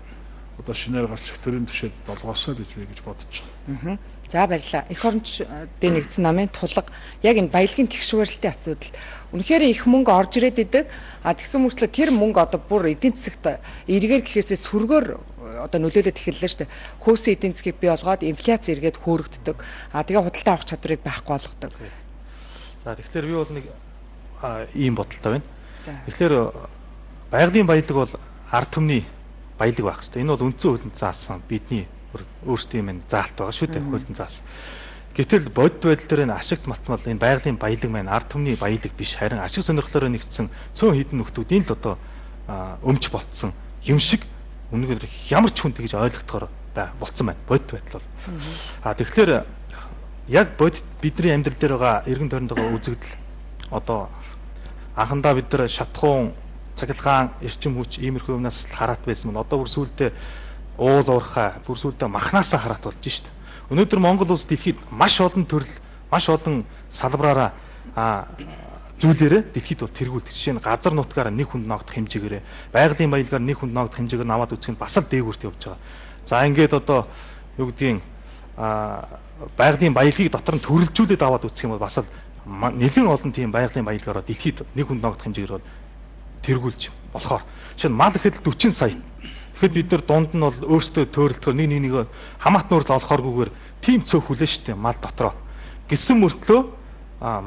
Speaker 2: одоо шинээр гарч төрийн түвшинд долгоосоо гэж би бодож
Speaker 1: Аа.
Speaker 2: байна.
Speaker 1: За баярлалаа. Эх орончдын нэгдсэн намын тулга яг энэ баялагын тэгшүүрэлтийн асуудал. Үнэхээр их мөнгө орж ирээд идэг. Тэгсэн мөрчлөө тэр мөнгө одоо бүр эдийн засагт эргээр гэхээсээ сүргээр одоо нөлөөлөд эхэллээ шүү дээ. Хөөсөн эдийн засгийг бий болгоод инфляц эргээд хөөрөгддөг. Тэгээ худалдаа авах чадварыг байхгүй болгодог.
Speaker 3: За тэгэхээр би бол нэг ийм бодолтой байна. Тэгэхээр байгалийн баялаг бол ард түмний баялаг байх хэрэгтэй. Энэ бол үндсэн хуулийн заасан бидний өөрсдийн маань заалт байгаа шүү дээ. Хуулийн заас. Гэтэл бодит байдал дээр энэ ашигт матмал энэ байгалийн баялаг маань ард түмний баялаг биш, харин ашиг сонирхлоор нэгдсэн цөөн хэдэн нөхдүүдийн л одоо өмч болцсон юм шиг үнэхээр ямар ч хүн тэгж ойлгохоор болцсон байна. Бодит байдал бол. Тэгэхээр яг бодит бидний амьдрал дээр байгаа эргэн тойронд байгаа үзэгдэл одоо анхандаа бид нар шатхуун цахилгаан эрчим хүч иймэрхүү юмнаас хараат байсан бол одоо бүр сүүлдээ уул уурхай бүр сүүлдээ махнаасаа хараат болж шít. Өнөөдөр Монгол улс дэлхийд маш олон төрөл, маш олон салбараараа зүйлээрээ дэлхийд бол тэргүүлдэг. Жишээ нь газар нутгаар нэг хүнд ногдох хэмжээгээр, байгалийн баялагаар нэг хүнд ногдох хэмжээгээр наваад үзэх нь бас л дээгүүрт явж байгаа. За ингээд одоо юу гэдгийг байгалийн баялагыг дотор нь төрөлжүүлээд аваад үзэх юм бол бас л нэлээд олон тийм байгалийн баялагаараа дэлхийд нэг хүнд ногдох хэмжээгээр бол тэргүүлж болохоор. Жишээ нь мал ихэд 40 сая. Тэгэхэд бид нар дунд нь бол өөрсдөө төөрөлтөөр нэг хамаатан урал олохооргүйгээр тийм цөөх хүлээ штэ мал дотроо. Гэсэн мөртлөө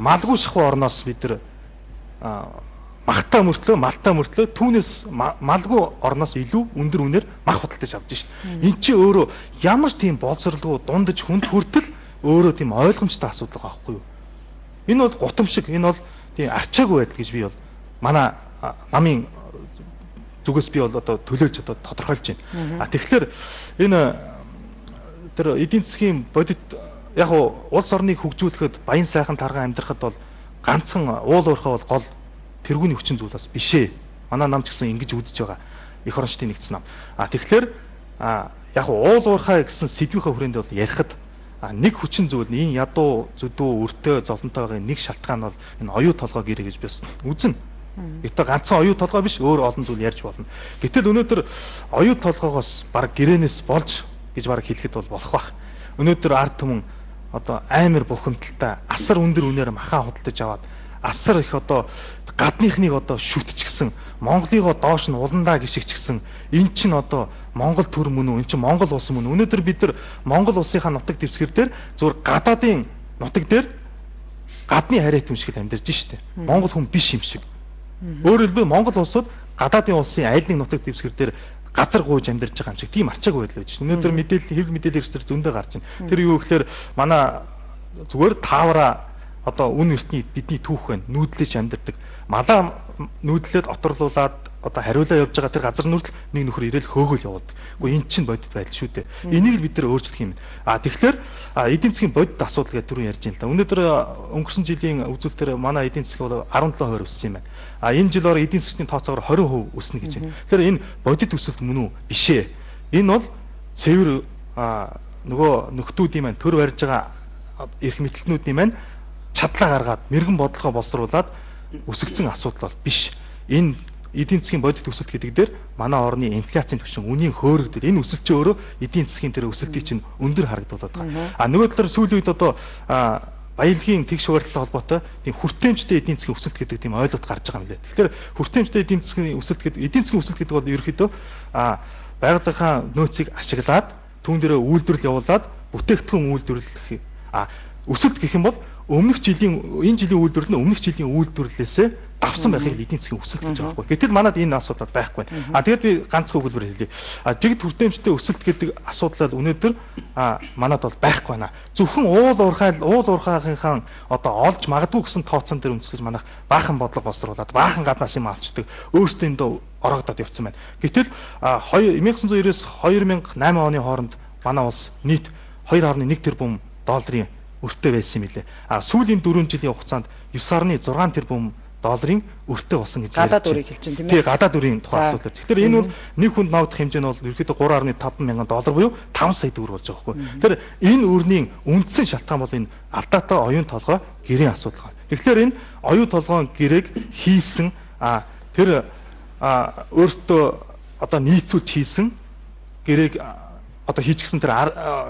Speaker 3: малгүй шахуу орноос бид нар малтай мөртлөө түүнээс малгүй орноос илүү өндөр үнээр мах худалдаж авч штэ. Энд чи өөрөө ямар ч тийм боловсралгүй дундаж хүнд хүртэл өөрөө тийм ойлгомжтой асуудал байгаа байхгүй юу? Энэ бол гутамшиг, энэ бол тийм арчаагүй байдал гэж би бол манай намын зүгээс би бол одоо төлөөж одоо тодорхойлж байна. Тэгэхээр энэ тэр эдийн засгийн бодит яг улс орныг хөгжүүлэхэд баян сайхан тарган амьдрахад бол ганцхан уул уурхай бол гол тэргүүний хүчин зүйл бас биш ээ. Манай нам ч гэсэн ингэж үзэж байгаа. Эх орончдын нэгдсэн нам. Тэгэхээр яг уул уурхай гэсэн сэдвийнхаа хүрээнд бол ярихад нэг хүчин зүйл энэ ядуу зүдүү өртөө зовлонтойгоо нэг шалтгаан бол энэ оюу толгой гэрээ гэж би үзнэ. Гэтэ ганцхан оюу толгой биш өөр олон зүйл ярьж болно. Гэтэл өнөөдөр оюу толгоогоос баг гэрээнээс болж гэж баг хэлэхэд бол болох бах. Өнөөдөр ард түмэн одоо амар бухимдалтай асар өндөр үнээр махаа худалдаж аваад асар их одоо гадныхныг одоо шүтчихсэн Монголыгоо доош нь уландаа гიშгчсэн эн чинь одоо Монгол төр мөн үү эн чинь Монгол улс мөн үү? Өнөөдөр бид нар Монгол улсынхаа нутаг дэвсгэр дээр зүгээр гадаадын нутаг дээр гадны харайт юм шиг л амьдарч штэ. Монгол хүн биш юм шиг. Өөрөөр хэлбэл Монгол улсууд гадаадын улсын аль нэг нутаг дэвсгэр дээр газар гуйж амьдарч байгаа юм шиг тийм арчаагүй байдал байж байна. Өнөөдөр мэдээлэл хэвлэл мэдээлэл хэрэгсээр зөндөө гарч байна. Тэр юу гэхээр манай зүгээр таавара одоо үн ертний бидний түүх байна. Нүүдлэж амьдардаг. Малаа нүүдлээд оторлуулад одоо хариулаа явж байгаа тэр газар нүртэл нэг нөхөр ирээл хөөгөл явуулдаг. Гэхдээ эн чинь бодит байдал шүү дээ. Энийг л бид нар өөрчлөх юм. Тэгэхээр эдийн засгийн бодит асуудал гэдэг түрүү ярьж байна л да. Өнөөдөр өнгөрсөн жилийн үзүүлэлтээр манай эдийн засаг бол 17% өссөн юм байна. Энэ жилээр эдийн засгийн тооцоогоор 20% өснө гэж байна. Тэгэхээр энэ бодит өсөлт мөн үү? Биш ээ. Энэ бол цэвэр нөгөө нөхдүүдийн маань төр барьж байгаа эрх мэдлтнүүдийн маань чадлаа гаргаад мэрэгэн бодлогоо боловсруулад өсөгдсөн асуудал бол биш. Энэ эдийн засгийн бодит өсөлт гэдэг дээр манай орны инфляцийн түвшин үнийн хөөрөгдөд энэ өсөлт чинь өөрөө эдийн засгийн тэр өсөлтийг чинь өндөр харагдуулаад байгаа. Нөгөө талаар сүүлийн үед одоо баялагын тэгш хуваарлалтай холбоотой тийм хүртээмжтэй эдийн засгийн өсөлт гэдэг тийм ойлголт гарч байгаа юм лээ. Тэгэхээр хүртээмжтэй эдийн засгийн өсөлт гэдэг эдийн засгийн өсөлт гэдэг бол ерөөхдөө байгууллагын нөөцийг ашиглаад түүн дээрээ үйлдвэрлэл явуулаад бүтээгдэхүүн үйлдвэрлэх өсөлт гэх юм бол өмнөх жилийн энэ жилийн үйлдвэрлэл нь өмнөх жилийн үйлдвэрлэлээс давсан байхыг эдийн засгийн өсөлт гэж байгаа байхгүй. Гэтэл манад энэ асуудал байхгүй. Тэгээд би ганц өгүүлбэр хэлье. Жигд хүртээмжтэй өсөлт гэдэг асуудал өнөөдөр манад бол байхгүй байна. Зөвхөн уул уурхайгийнхаа одоо олж магадгүй гэсэн тооцоон дээр үндэслэж манайх баахан бодлого боловсруулад баахан гаднаас юм авчдаг өөрсдөө энд ороогдоод явцсан байна. Гэтэл 1990-с 2008 оны хооронд манай улс нийт 2.1 тэрбум долларын өртөө байсан юм билээ. Сүүлийн 4 жилийн хугацаанд 9.6 тэрбум долларын өртөө болсон гэж
Speaker 1: гадаад өрийг хэлж байна тийм ээ.
Speaker 2: Тий, гадаад өрийн тухай асуудал. Тэгэхээр энэ бол нэг хүнд ногдох хэмжээ нь бол ерөөхдөө 3.5 мянган доллар буюу 5 сая төгрөг болж байгаа байхгүй. Тэгэхээр энэ өрний үндсэн шалтгаан бол энэ алдаатай оюун толгой гэрийн асуудал. Тэгэхээр энэ оюун толгойн гэрээг хийсэн тэр
Speaker 3: өөртөө одоо нийцүүлж хийсэн гэрээг одоо хийчихсэн тэр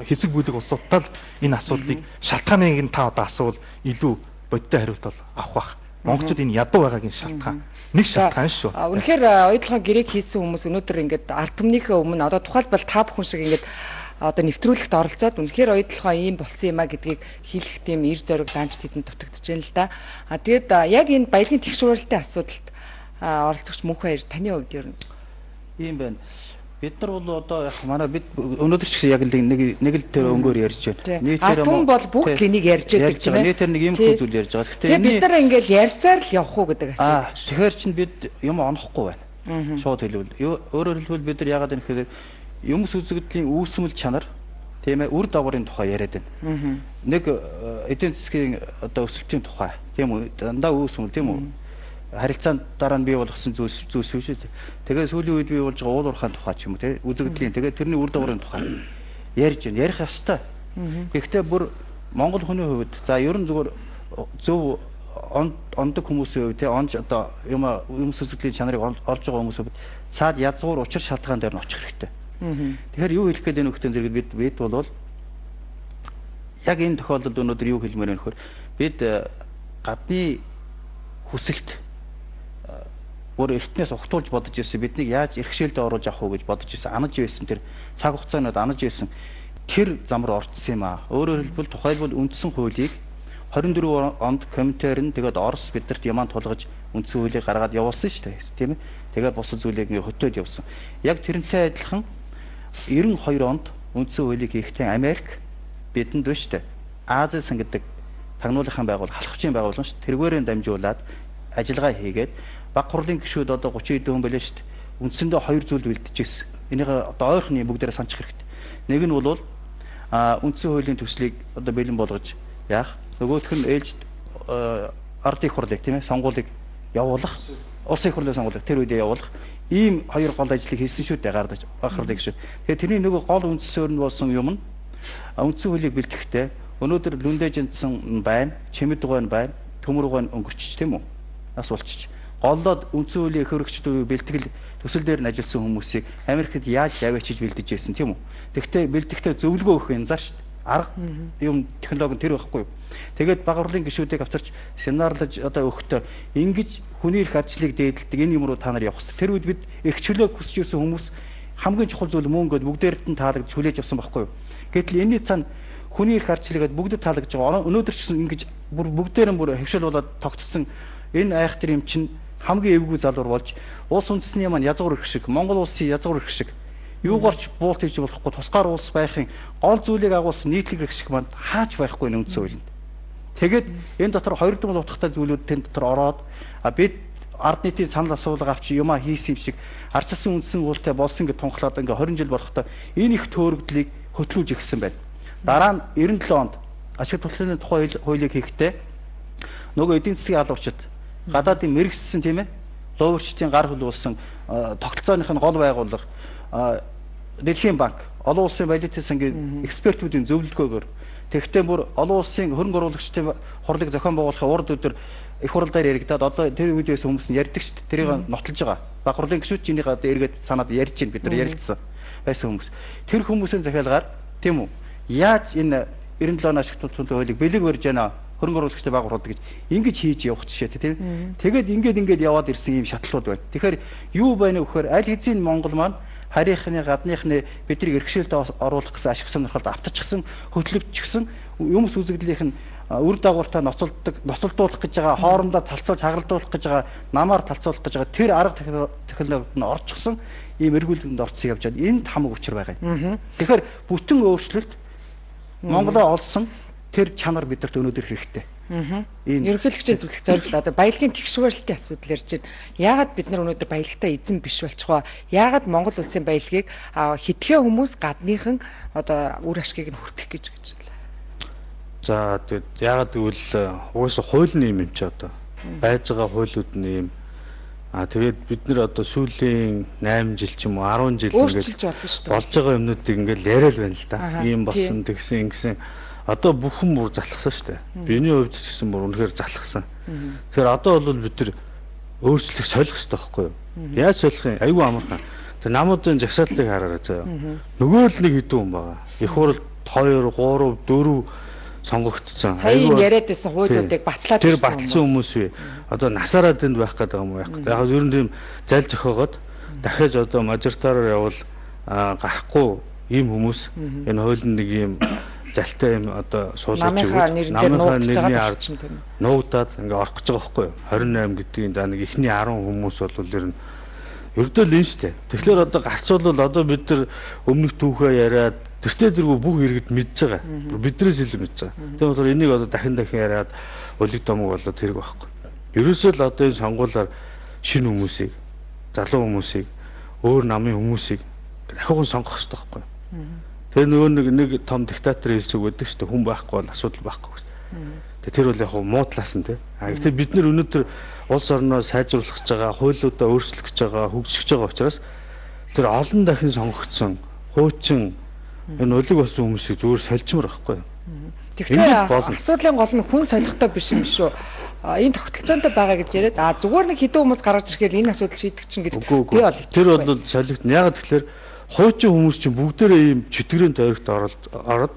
Speaker 3: хэсэг бүлэг улсуудтай л энэ асуудлыг шалтгааныг нь та одоо асуувал илүү бодиттой хариулт бол авах бах. Монголчууд энэ ядуу байгаагийн шалтгаан нэг шалтгаан шүү.
Speaker 1: Үнэхээр оюутлогоо гэрээг хийсэн хүмүүс өнөөдөр ингээд ард түмнийхээ өмнө одоо тухайлбал та бүхэн шиг ингээд одоо нэвтрүүлэгт оролцоод үнэхээр оюутлогоо ийм болсон юм а гэдгийг хэлэх тийм эр зориг данж тэдэнд дутагдж байна л да. Тэгээд яг энэ баялагын тэгшүүрэлтийн асуудалд оролцогч мөнх баяр таны хувьд ер нь
Speaker 4: ийм байна. Бид нар бол одоо яг манай бид өнөөдөр ч яг нэг л тэр өнгөөр ярьж байна.
Speaker 1: Нийтээр юм бол бүгд энийг ярьж байдаг тийм ээ.
Speaker 4: Нийтээр нэг юм хөө зүйл ярьж байгаа.
Speaker 1: Тэгэхээр бид нар ингээл ярьсаар л явах уу гэдэг асуулт.
Speaker 4: Тэгэхээр чинь бид юм онохгүй байна. Шууд хэлбэл. Өөрөөр хэлбэл бид нар яагаад гэхээр юмс үзэгдлийн үүсмэл чанар тийм ээ үр дагаврын тухай яриад байна. Нэг эдийн засгийн одоо өсөлтийн тухай тийм үү дандаа үүсмэл тийм үү. Харилцаанд дараа нь бий болгосон зүйлс шүү дээ. Тэгээд сүүлийн үед бий болж байгаа уул уурхайн тухай ч юм уу тий үзэгдлийн тэгээд тэрний үр дагаврын тухай ярьж байна. Ярих ёстой. Гэхдээ бүр монгол хүний хувьд за ер нь зүгээр зөв ондог хүмүүсийн хувьд тий онж одоо юмс үзэгдлийн чанарыг олж байгаа хүмүүсийн хувьд цаад язгуур учир шалтгаан дээр нь очих хэрэгтэй. Тэгэхээр юу хэлэх гээд энэ хөлтөн зэрэг бид бол яг энэ тохиолдолд өнөөдөр юу хэлмээр байна вөхөр бид гадны хүсэлт бүр эртнээс ухтуулж бодож ирсэн биднийг яаж эрхшээлд оруулж авах уу гэж бодож ирсэн анаж байсан тэр цаг хугацаанд анаж байсан тэр зам руу орцсон юм аа. Өөрөөр хэлбэл тухайлбал үндсэн хуулийг 24 онд комитер нь тэгээд Орос бидэрт ямаан тулгаж үндсэн хуулийг гаргаад явуулсан шүү дээ тийм ээ. Тэгээд бусад зүйлийг хөтөөд явсан. Яг тэрнтэй адилхан 92 онд үндсэн хуулийг хийхдээ Америк бидэнд биш дээ. Азисан гэдэг тагнуулахын байгуул халахчийн байгууламж тэргээрээ дамжуулаад ажиллагаа хийгээд баг хурлын гишүүд одоо 30 хэдэн хүн байлаа шүү дээ. Үндсэндээ хоёр зүйл бэлдэжсэн. Энийг одоо ойрхон бүгдээрээ санчих хэрэгтэй. Нэг нь бол үндсэн хуулийн төслийг одоо бэлэн болгож яах. Нөгөөх нь ээлжид ард их хурлыг тийм ээ сонгуулийг явуулах. Улсын их хурлын сонгуулийг тэр үедээ явуулах. Ийм хоёр гол ажлыг хийсэн шүү дээ гардаж баг хурлын гишүүд. Тэгэхээр тэрний нөгөө гол үндсөөр нь болсон юм нь үндсэн хуулийг бэлтгэхдээ өнөөдөр Лүндэжинсэн байна, Чимэд дугайн байна, Төмөр дугайн өнгөрчч тийм үү? Нас болчих. Голлоод үндсэн хуулийн их хөрөгчдөө бэлтгэл төсөл дээр нь ажилласан хүмүүсийг Америкт яаж яваачиж бэлдэж байсан тийм үү? Тэгвэл бэлтгэхдээ зөвлөгөө өгөх юм заа шүү дээ. Арга юм технологи тэр байхгүй юу? Тэгээд баг хурлын гишүүдийг авчирч семинарлаж одоо өгөхдөө ингэж хүний эрх арчлыг дээдэлдэг энэ юм руу та нар явах хэрэгтэй. Тэр үед бид эрх чөлөө хүсэж ирсэн хүмүүс хамгийн чухал зүйл мөн гээд бүгдээрт нь таалагдж хүлээж авсан байхгүй юу? Гэтэл энэний цаана хүний эрх арчлыгээд бүгдэд таалагдж байгаа. Өнөөдөр ч ингэж бүгдээр нь бүр хөвшил болоод тогтцсон энэ айх тэр юм чинь хамгийн эвгүй залуур болж улс үндэсний маань язгуур их шиг Монгол улсын язгуур их шиг юугаарч буурт хийж болохгүй тусгаар улс байхын гол зүйлийг агуулсан нийтлэг их шиг маань хаач байхгүй энэ үндсэн хуулинд. Тэгээд энэ дотор хоёр дугаар утгатай зүйлүүд тэн дотор ороод бид ард нийтийн санал асуулга авч юмаа хийсэн юм шиг арчилсан үндсэн уултай болсон гэж тунхлаад ингээ 20 жил болохтой энэ их төөрөгдлийг хөтлүүлж ирсэн байна. Дараа нь 97 онд ашиг туслалын тухай хуулийг хийхдээ нөгөө эдийн засгийн албачид гадаадын мэрэгссэн тийм ээ луурчдын гар хөл болсон тогтолцооных нь гол байгууллага Дэлхийн банк олон улсын валютын сангийн экспертүүдийн зөвлөгөөгөөр тэгвэл бүр олон улсын хөрөнгө оруулагчдын хурлыг зохион байгуулахын урд өдөр их хурл дээр яригадаад одоо тэр үедээс хүмүүс нь ярьдаг шүү дээ. Тэрийг нотолж байгаа. Баг хурлын гишүүд чиний одоо эргээд санаад ярьж байна бид нар ярилцсан байсан хүмүүс. Тэр хүмүүсийн захиалгаар тийм үү яаж энэ 97 оны ашиг туслалын хуулийг бэлэг барьж байна хөрөнгө оруулагчтай баг хурлууд гэж ингэж хийж явах жишээ тийм. Тэгээд ингээд яваад ирсэн ийм шатлууд байна. Тэгэхээр юу байна вэ гэхээр аль хэзээ Монгол маань харийнхны гадныхны бидний эрхшээлд оруулах гэсэн ашиг сонирхолд автчихсан хөтлөгдчихсэн юмс үзэгдлийнх нь үр дагавартай ноцолдуулах гэж байгаа хоорондоо талцуулж хагалдуулах гэж байгаа намаар талцуулах гэж байгаа тэр арга технологид нь орчихсон ийм эргүүлэнд орцсон явж байгаа энд хамаг учир байгаа юм. Тэгэхээр бүтэн өөрчлөлт Монголоо олсон тэр чанар бидэрт өнөөдөр хэрэгтэй.
Speaker 1: Ерөнхийлөгчийн зөвлөх зорилго одоо баялагын тэгшүүрэлтийн асуудал ярьж байна. Яагаад бид нар өнөөдөр баялагтай эзэн биш болчих вэ? Яагаад Монгол улсын баялагийг хэдхэн хүмүүс гадныхан одоо үр ашгийг нь хүртэх гэж байна?
Speaker 6: За тэгээд яагаад гэвэл угаасаа хуулийн юм чи одоо байж байгаа хуулиуд нь юм. Тэгээд бид нар одоо сүүлийн 8 жил ч юм уу 10 жил ингээд болж байгаа юмнуудыг ингээд яриад байна л да. Ийм болсон тэгсэн ингэсэн одоо бүхэн бүр залхсан шүү дээ. Биний хувьд ч гэсэн бүр үнэхээр залхсан. Тэгэхээр одоо бол бид нар өөрчлөх солих хэрэгтэй байхгүй юу? Яаж солих юм? Айгүй амархан. За намуудын жагсаалтыг хараарай заяа. Нөгөө л нэг хэдэн хүн байгаа. Их хурл 2, 3, 4 сонгогдсон.
Speaker 1: Айгүй яриад байсан хуулиудыг батлаад
Speaker 6: тэр батлсан хүмүүс бий. Одоо насаараа дэнд байх гэдэг юм байх гэдэг. Яг ер нь тийм зал зохиогоод дахиж одоо мажоритараар явал гарахгүй ийм хүмүүс энэ хуулийн нэг ийм залтай юм одоо суулгаж өгөх намынхаа нэрний ард нуугдаад ингээ орох гэж байгаа байхгүй юу? 28 гэдгийг за нэг ихний 10 хүмүүс бол ер нь ердөө л энэ штэ. Тэгэхээр одоо гарцуулбал одоо бид нар өмнөх түүхээ яриад тэртээ дэргүй бүх иргэд мэдж байгаа. Биднээс илүү мэдж байгаа. Тийм болохоор энийг одоо дахин яриад улиг домог болоод тэрэг байхгүй. Ерөөсөө л одоо энэ сонгуулиар шинэ хүмүүсийг, залуу хүмүүсийг, өөр намын хүмүүсийг дахин сонгох хэрэгтэй байхгүй. Тэр нөгөө нэг том диктатор хэлсэг өгдөг шүү дээ. Хүн байхгүй бол асуудал байхгүй. Тэр бол яг муу талаас нь тий. Гэхдээ бид нар өнөөдөр улс орноо сайжруулах гэж байгаа, хуулиудаа өөрчлөх гэж байгаа, хөгжих гэж байгаа учраас тэр олон дахин сонгогдсон хуучин энэ улиг болсон хүмүүсийг зүгээр сольжмор байхгүй.
Speaker 1: Тэгэхээр асуудлын гол нь хүн солихтой биш юм шүү. Энэ тогтолцоотой байгаа гэж яриад зүгээр нэг хэдэн хүмүүс гаргаж ирвэл энэ асуудал шийдэх чинь гэж би бол
Speaker 6: тэр бол солигдно. Яг тэгэхээр хуучин хүмүүс чинь бүгдээрээ ийм чөтгөрийн тойрогт ороод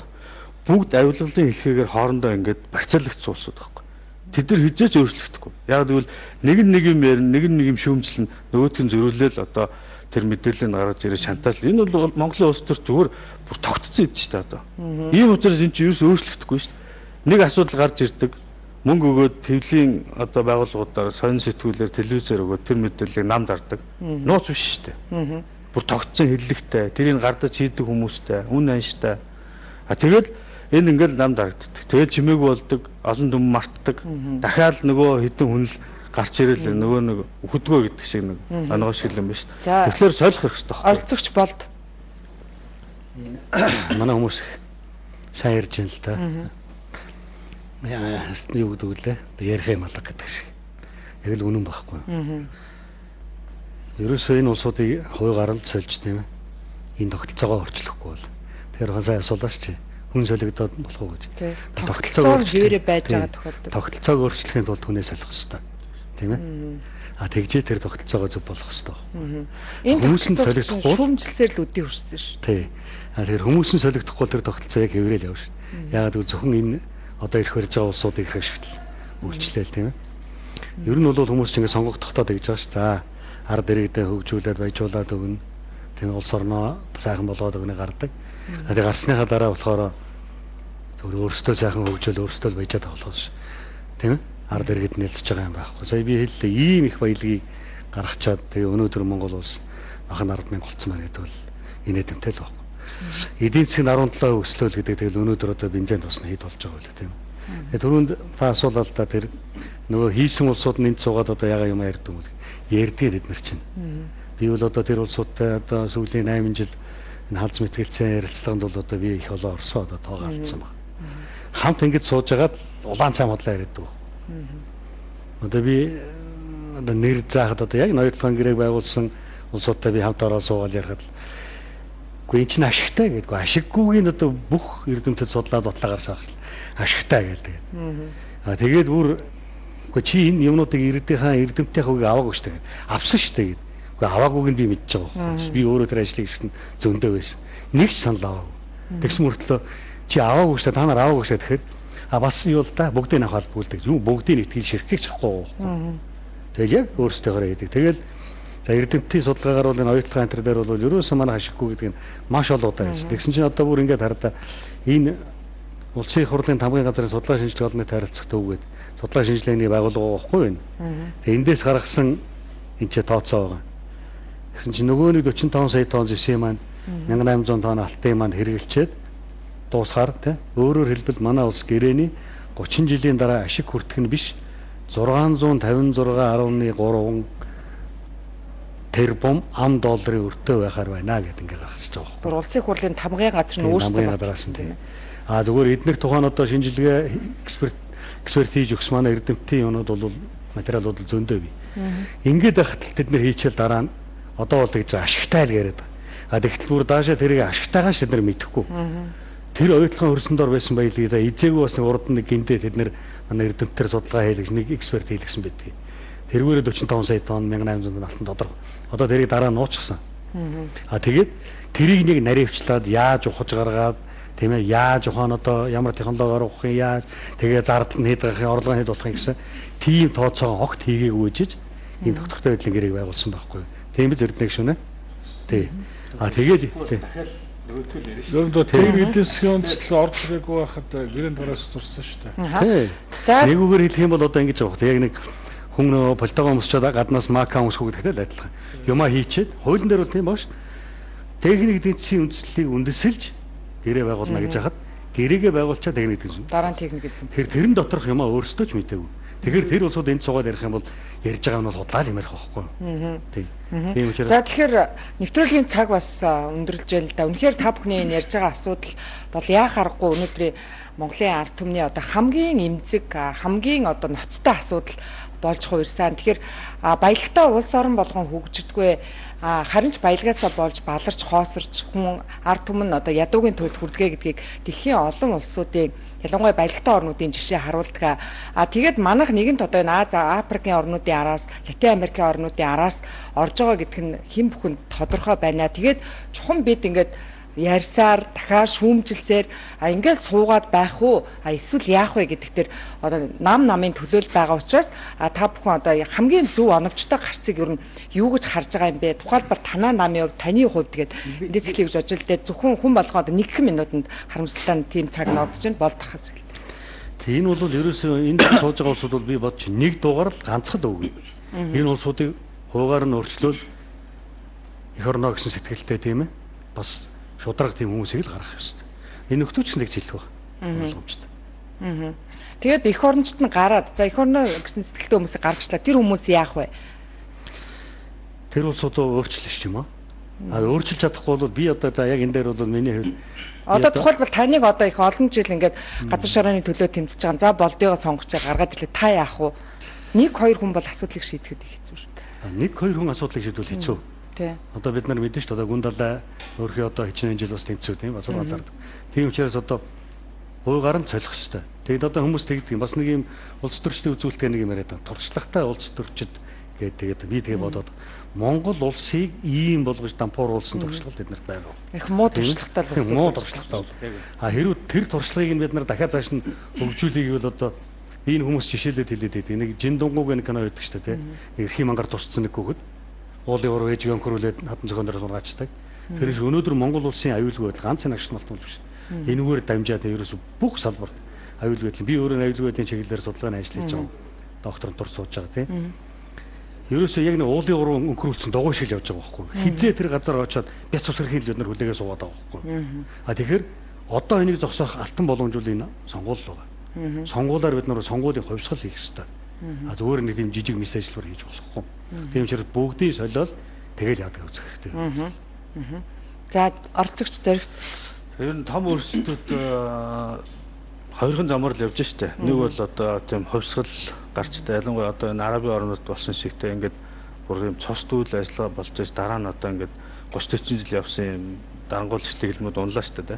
Speaker 6: бүгд авилгалын хэлхээгээр хоорондоо ингээд бацаалагдсан улсууд байхгүй. Тэд нар хизээч өөрчлөгдөхгүй. Яг тэгвэл нэг юм ярина, нэг юм шүүмжлэн нөгөөдх нь зөрүүлээл одоо тэр мэдээллийг гаргаж ирээ шантаал. Энэ бол Монголын улс төр зүгээр бүр тогтцсон юм шүү дээ одоо. Ийм учраас энэ чинь юус өөрчлөгдөхгүй шүү дээ. Нэг асуудал гарч ирдэг. Мөнгө өгөөд твлийн одоо байгууллагуудаар сонин сэтгүүлээр телевизээр өгөөд тэр мэдээллийг намд ардаг. Нууц биш шүү дээ. Бүр тогтсон хэллэгтэй, тэрийг гардаж хийдэг хүмүүстэй, үн анштай. Тэгээд энэ ингээл намд харагддаг. Тэгээд чимээг болдог, олон дүм мартдаг. Дахиад нөгөө хэдэн хүн л гарч ирэл нөгөө нэг хөдгөө гэдэг шиг нэг онгоо шиг юм байна шүү дээ. Тэгэхээр солих хэрэгтэй байна.
Speaker 1: Олцогч болд.
Speaker 5: Манай хүмүүс сайн ярьж байна л да. Юу гэдэг үлээ? Ярих юм алга гэдэг шиг. Яг л үнэн байхгүй. Ерөөсөө энэ улсуудыг хувь гаралд сольж тийм ээ. Энэ тогтолцоогоо өөрчлөхгүй бол тэр хасаа асуулаач чи хүн солигдоод болох уу гэж.
Speaker 1: Тогтолцоог хэвээрээ байж байгаа тохиолдолд
Speaker 5: тогтолцоог өөрчлөхийн тулд хүнээ солих хэрэгтэй. Тийм ээ. Тэгжээ тэр тогтолцоогоо зөв болох хэрэгтэй.
Speaker 1: Энэ хүмүүс нь солигдохгүй шүүмжлэлээр л үдий хүрсэн шүү.
Speaker 5: Тий. Тэгэхээр хүмүүс нь солигдохгүй тэр тогтолцоо яг хэврээл явна шүү. Яагаад гэвэл зөвхөн энэ одоо ирэх барьж байгаа улсуудыг их ашиглал үйлчлээл тийм ээ. Ер нь бол хүмүүс чинь ингэ сонгогдохдоо тэгж байгаа ш. За ард иргэдээ хөгжүүлээд баяжуулаад өгнө. Тийм улс орноо сайхан болгоод өгнө гардаг. Тэгээд гарсныхаа дараа болохоор өөрөөсөө сайхан хөгжөөл өөрөөсөө баяжаад тоглох ш. Тийм ээ. Ард иргэд нэлцэж байгаа юм байхгүй. Сая би хэллээ ийм их баялагийг гаргачаад тэгээ өнөөдөр Монгол улс махан 10,000 болцсон байна гэдэг бол инээдэмтэй л байхгүй. Эдийн засгийн 17% өслөөл гэдэг тэгэл өнөөдөр одоо бензин тусна хэд болж байгаа вэ тийм. Тэгээ түрүүнд та асуулаа л да тэр нөгөө хийсэн улсууд нь энд суугаад одоо ягаа юм ярьдаг юм бол ярьдгийг бид нар чинь. Би бол одоо тэр улсуудтай одоо сүүлийн 8 жил энэ халз мэтгэлцэн ярилцлаганд бол одоо би их олон орсоо одоо тоогоо алдсан баг. Хамт ингэж сууж байгаад улаан цай модлоо яриаддаг. Одоо би одоо нэр заахад одоо яг ноёртлогын гэрээг байгуулсан улсуудтай би хамт ороод суугаад ярихад үгүй энэ чинь ашигтай гэдэггүй ашиггүйг нь одоо бүх эрдэмтэд судлаад бодлоо гаргаж ашигтай гэдэг. Тэгээд бүр үгүй чи энэ юмнуудыг эрдэмтийн хувийг аваагүй шүү дээ. Авсан шүү дээ гэдэг. Үгүй аваагүйг нь би мэдж байгаа. Би өөрөө тэр ажлыг хийсэн зөндөө байсан. Нэг ч санал аваагүй. Тэгсэн мөртлөө чи аваагүй шүү дээ. Та нар аваагүй шүү дээ гэхэд бас юу л да бүгдийг аваад бүлдэг. Юу бүгдийг итгэл ширхэх чадахгүй. Тэгэл яг өөрсдөө хийдэг. Тэгэл за эрдэмтдийн судалгаагаар бол энэ оюутлогын антер дээр бол ерөөсөө манай ашиггүй гэдэг нь маш олон удаа байсан. Тэгсэн чинь одоо бүр ингээд хардаа энэ улсын их хурлын тамгын газрын судалгаа шинжилгээ олонны харилцагт өгөөд судалгаа шинжилгээний байгууллага байхгүй байна. Тэгээ эндээс гаргасан энэ ч тооцоо байгаа. Тэгсэн чинь нөгөө нэг 45 сая тонн зэвсээ маань 1800 тонн алтын маань хэрэгэлчээд дуусахаар тий өөрөөр хэлбэл манай улс гэрээний 30 жилийн дараа ашиг хүртэх нь биш 656.3 тэрбум ам долларын өртөө байхаар байна гэдэг ингээд гаргаж байгаа.
Speaker 1: Бүр улсын хурлын тамгын газар нь
Speaker 5: өөрсдөө тийм. Зүгээр эдгээр тухайн одоо шинжилгээ эксперт хийж өгс манай эрдэмтдийн юмуд бол материалууд зөндөө бий. Ингээд байхад тэд нэр хийчихэл дараа нь одоо бол тэгж ашигтай л яриад байгаа. Тэгтэл бүр даашаа тэрийг ашигтайгаа шид нар мэдэхгүй. Тэр оюутлогын хөрсөн дор байсан баялагийг эзээгүй бас урд нэг гинтээ тэд нар манай эрдэмтдэр судалгаа хийлгэж нэг эксперт хийлгсэн байдгийг. тэрүүгээр 45 сая тонн 1800 алтан тодорхой. Одоо тэрийг дараа нуучихсан. Тэгээд тэрийг нэг наривчлаад яаж ухаж гаргаад тийм ээ яаж ухаан одоо ямар технологиор ухах юм яаж тэгээд зардал нь хэд гарахын орлого нь хэд болох юм гэсэн тийм тооцоогоо огт хийгээгүй жиж энэ тогтвортой байдлын гэрээг байгуулсан байхгүй. Тийм биз эрдэнэ шүнэ. Тий. Тэгээд
Speaker 2: тэгээд эдийн онцлог орж ирээгүй байхад гэрээнд гараас зурсан шүү дээ.
Speaker 5: Тий. Нэгүгээр хэлэх юм бол одоо ингэж байгаа. Яг нэг хүн нөө политикоо өмсчээд гаднаас мака өмсөх гэдэгтэй л адилхан. Юмаа хийчихэд хуулийн дээр бол тийм бааш. Техник эдийн засгийн үндэслэлийг үндэслэж гэрээ байгуулна гэж хахад гэрээгээ байгуулчаад техник эдийн засаг.
Speaker 1: Дараа нь техник эдийн засаг.
Speaker 5: Тэрэн доторх юмаа өөрсдөө ч мэдээгүй. Тэгэхээр тэр улсууд энд суугаад ярих юм бол ярьж байгаа нь бол худлаа юм ярих байхгүй. Тийм. Тийм учраас
Speaker 1: за тэгэхээр нэвтрүүлгийн цаг бас өндөрлж байна л да. Үнэхээр та бүхний энэ ярьж байгаа асуудал бол яах аргагүй өнөөдрийн Монголын ард түмний одоо хамгийн эмзэг хамгийн одоо ноцтой асуудал болж хувирсан. Тэгэхээр баялагтай улс орон болгон хөгждөггүй харин ч баялагаасаа болж баларч хоосорч хүн ард түмэн одоо ядуугийн төлд хүрдэгэ гэдгийг дэлхийн олон улсуудын ялангуяа баялагтай орнуудын жишээ харуулдаг. Тэгээд манайх нэгэнт одоо энэ Африкийн орнуудын араас, Латин Америкийн орнуудын араас орж байгаа гэдг нь хэн бүхэнд тодорхой байна. Тэгээд чухам бид ингээд ярьсаар дахиад шүүмжилсээр ингээд суугаад байх уу эсвэл яах вэ гэдэг дээр одоо намын төлөөлөл байгаа учраас та бүхэн одоо хамгийн зөв оновчтой гарцыг ер нь юу гэж харж байгаа юм бэ? Тухайлбал танаа намын хувьд таны хувьд тэгээд эндээ цэглэе гэж бодож л дээ зөвхөн хүн болгоод 1 минутанд харамсалтай тийм цаг нодож байна болдохос гэл.
Speaker 5: Тэг энэ бол ерөөсөө энд сууж байгаа улсууд бол би бодож нэг дугаар л ганцхан өгнө. Энэ улсуудыг хуугаар нь өөрчлөөл эх орно гэсэн сэтгэлтэй тийм ээ. Бас шудраг тийм хүмүүсийг л гаргах ёстой. Энэ нөхдөч нэг хэлэх байна. Ойлгомжтой.
Speaker 1: Тэгээд эх орончд нь гараад за эх орно гэсэн сэтгэлтэй хүмүүсийг гаргачлаа. Тэр хүмүүс яах вэ?
Speaker 5: Тэр улсуудаа өөрчлөлт шүү юм аа. Өөрчилж чадахгүй бол би одоо за яг энэ дээр бол миний хувьд
Speaker 1: одоо тухайлбал таныг одоо их олон жил ингээд газар шороны төлөө тэмцэж байгаа. За болдыгоо сонгож гаргаад ирлээ. Та яах вэ? 1-2 хүн бол асуудлыг шийдэхэд хэцүү шүү дээ.
Speaker 5: 1-2 хүн асуудлыг шийдвэл хэцүү. Одоо бид нар мэдэн шүү дээ гүн далай өөрхий одоо хичнээн жил бас тэмцүү тийм бас зардаг. Тийм учраас одоо гуйгаар нь цолих хэрэгтэй. Тэгэд одоо хүмүүс тэгдэг юм бас нэг юм улс төрчдийн үзүүлэлтээ нэг юм яриад байгаа. Туршлагатай улс төрчид тэгээд би тэгээ бодоод Монгол улсыг ийм болгож дампууруулсан туршлага бид нарт байгаа.
Speaker 1: Их муу туршлагатай л
Speaker 5: улс. Муу туршлагатай. Хэрвээ тэр туршлагыг нь бид нар дахиад цааш нь хөгжүүлэе гэвэл одоо би энэ хүмүүс жишээлээд хэлээд байдаг. Нэг жин дунгууг нэг кино байдаг шүү дээ тийм. Эрхийн мангаар тусцсан нэг хүүхэд уулын уруу ээж гонхрүүлээд хатан зохион дээр сургаачдаг. Тэр их өнөөдөр Монгол улсын аюулгүй байдал ганц агш малтмал биш. Энэгээр дамжаад ерөөсө бүх салбарт аюулгүй байдал. Би өөрөө аюулгүй байдлын чиглэлээр судалгааны ажил хийж байгаа. Докторантур сууж байгаа тийм. Ерөөсө яг нэг уулын уруу өнгөрүүлсэн догоо шил явж байгаа байхгүй. Хизээ тэр газар очиод бяц ус хэрхийл бид нар хүлээгээ суугаад байгаа байхгүй. Тэгэхээр одоо энийг зогсоох алтан боломжгүй энэ сонгуул байгаа. Сонгуулаар бид нар сонгуулийн хувьсгал хийх ёстой. Зүгээр нэг тийм жижиг мессежлэр хийж болохгүй. Тийм учраас бүгдийг солиод тэгэл яадаг үзэх хэрэгтэй.
Speaker 1: За оролцогч зоригт.
Speaker 6: Тэр нь том өөрсөлтүүд хоёрхан замаар л явж штэ. Нэг бол одоо тийм хувьсгал гарчтай ялангуяа одоо энэ Арабын орнууд болсон шигтэй ингээд бүр юм цос дүүл ажиллагаа болж байгаа. Дараа нь одоо ингээд 30-40 жил явсан юм дарангуйлагчдын хэлмүүд унлаа штэ тэ.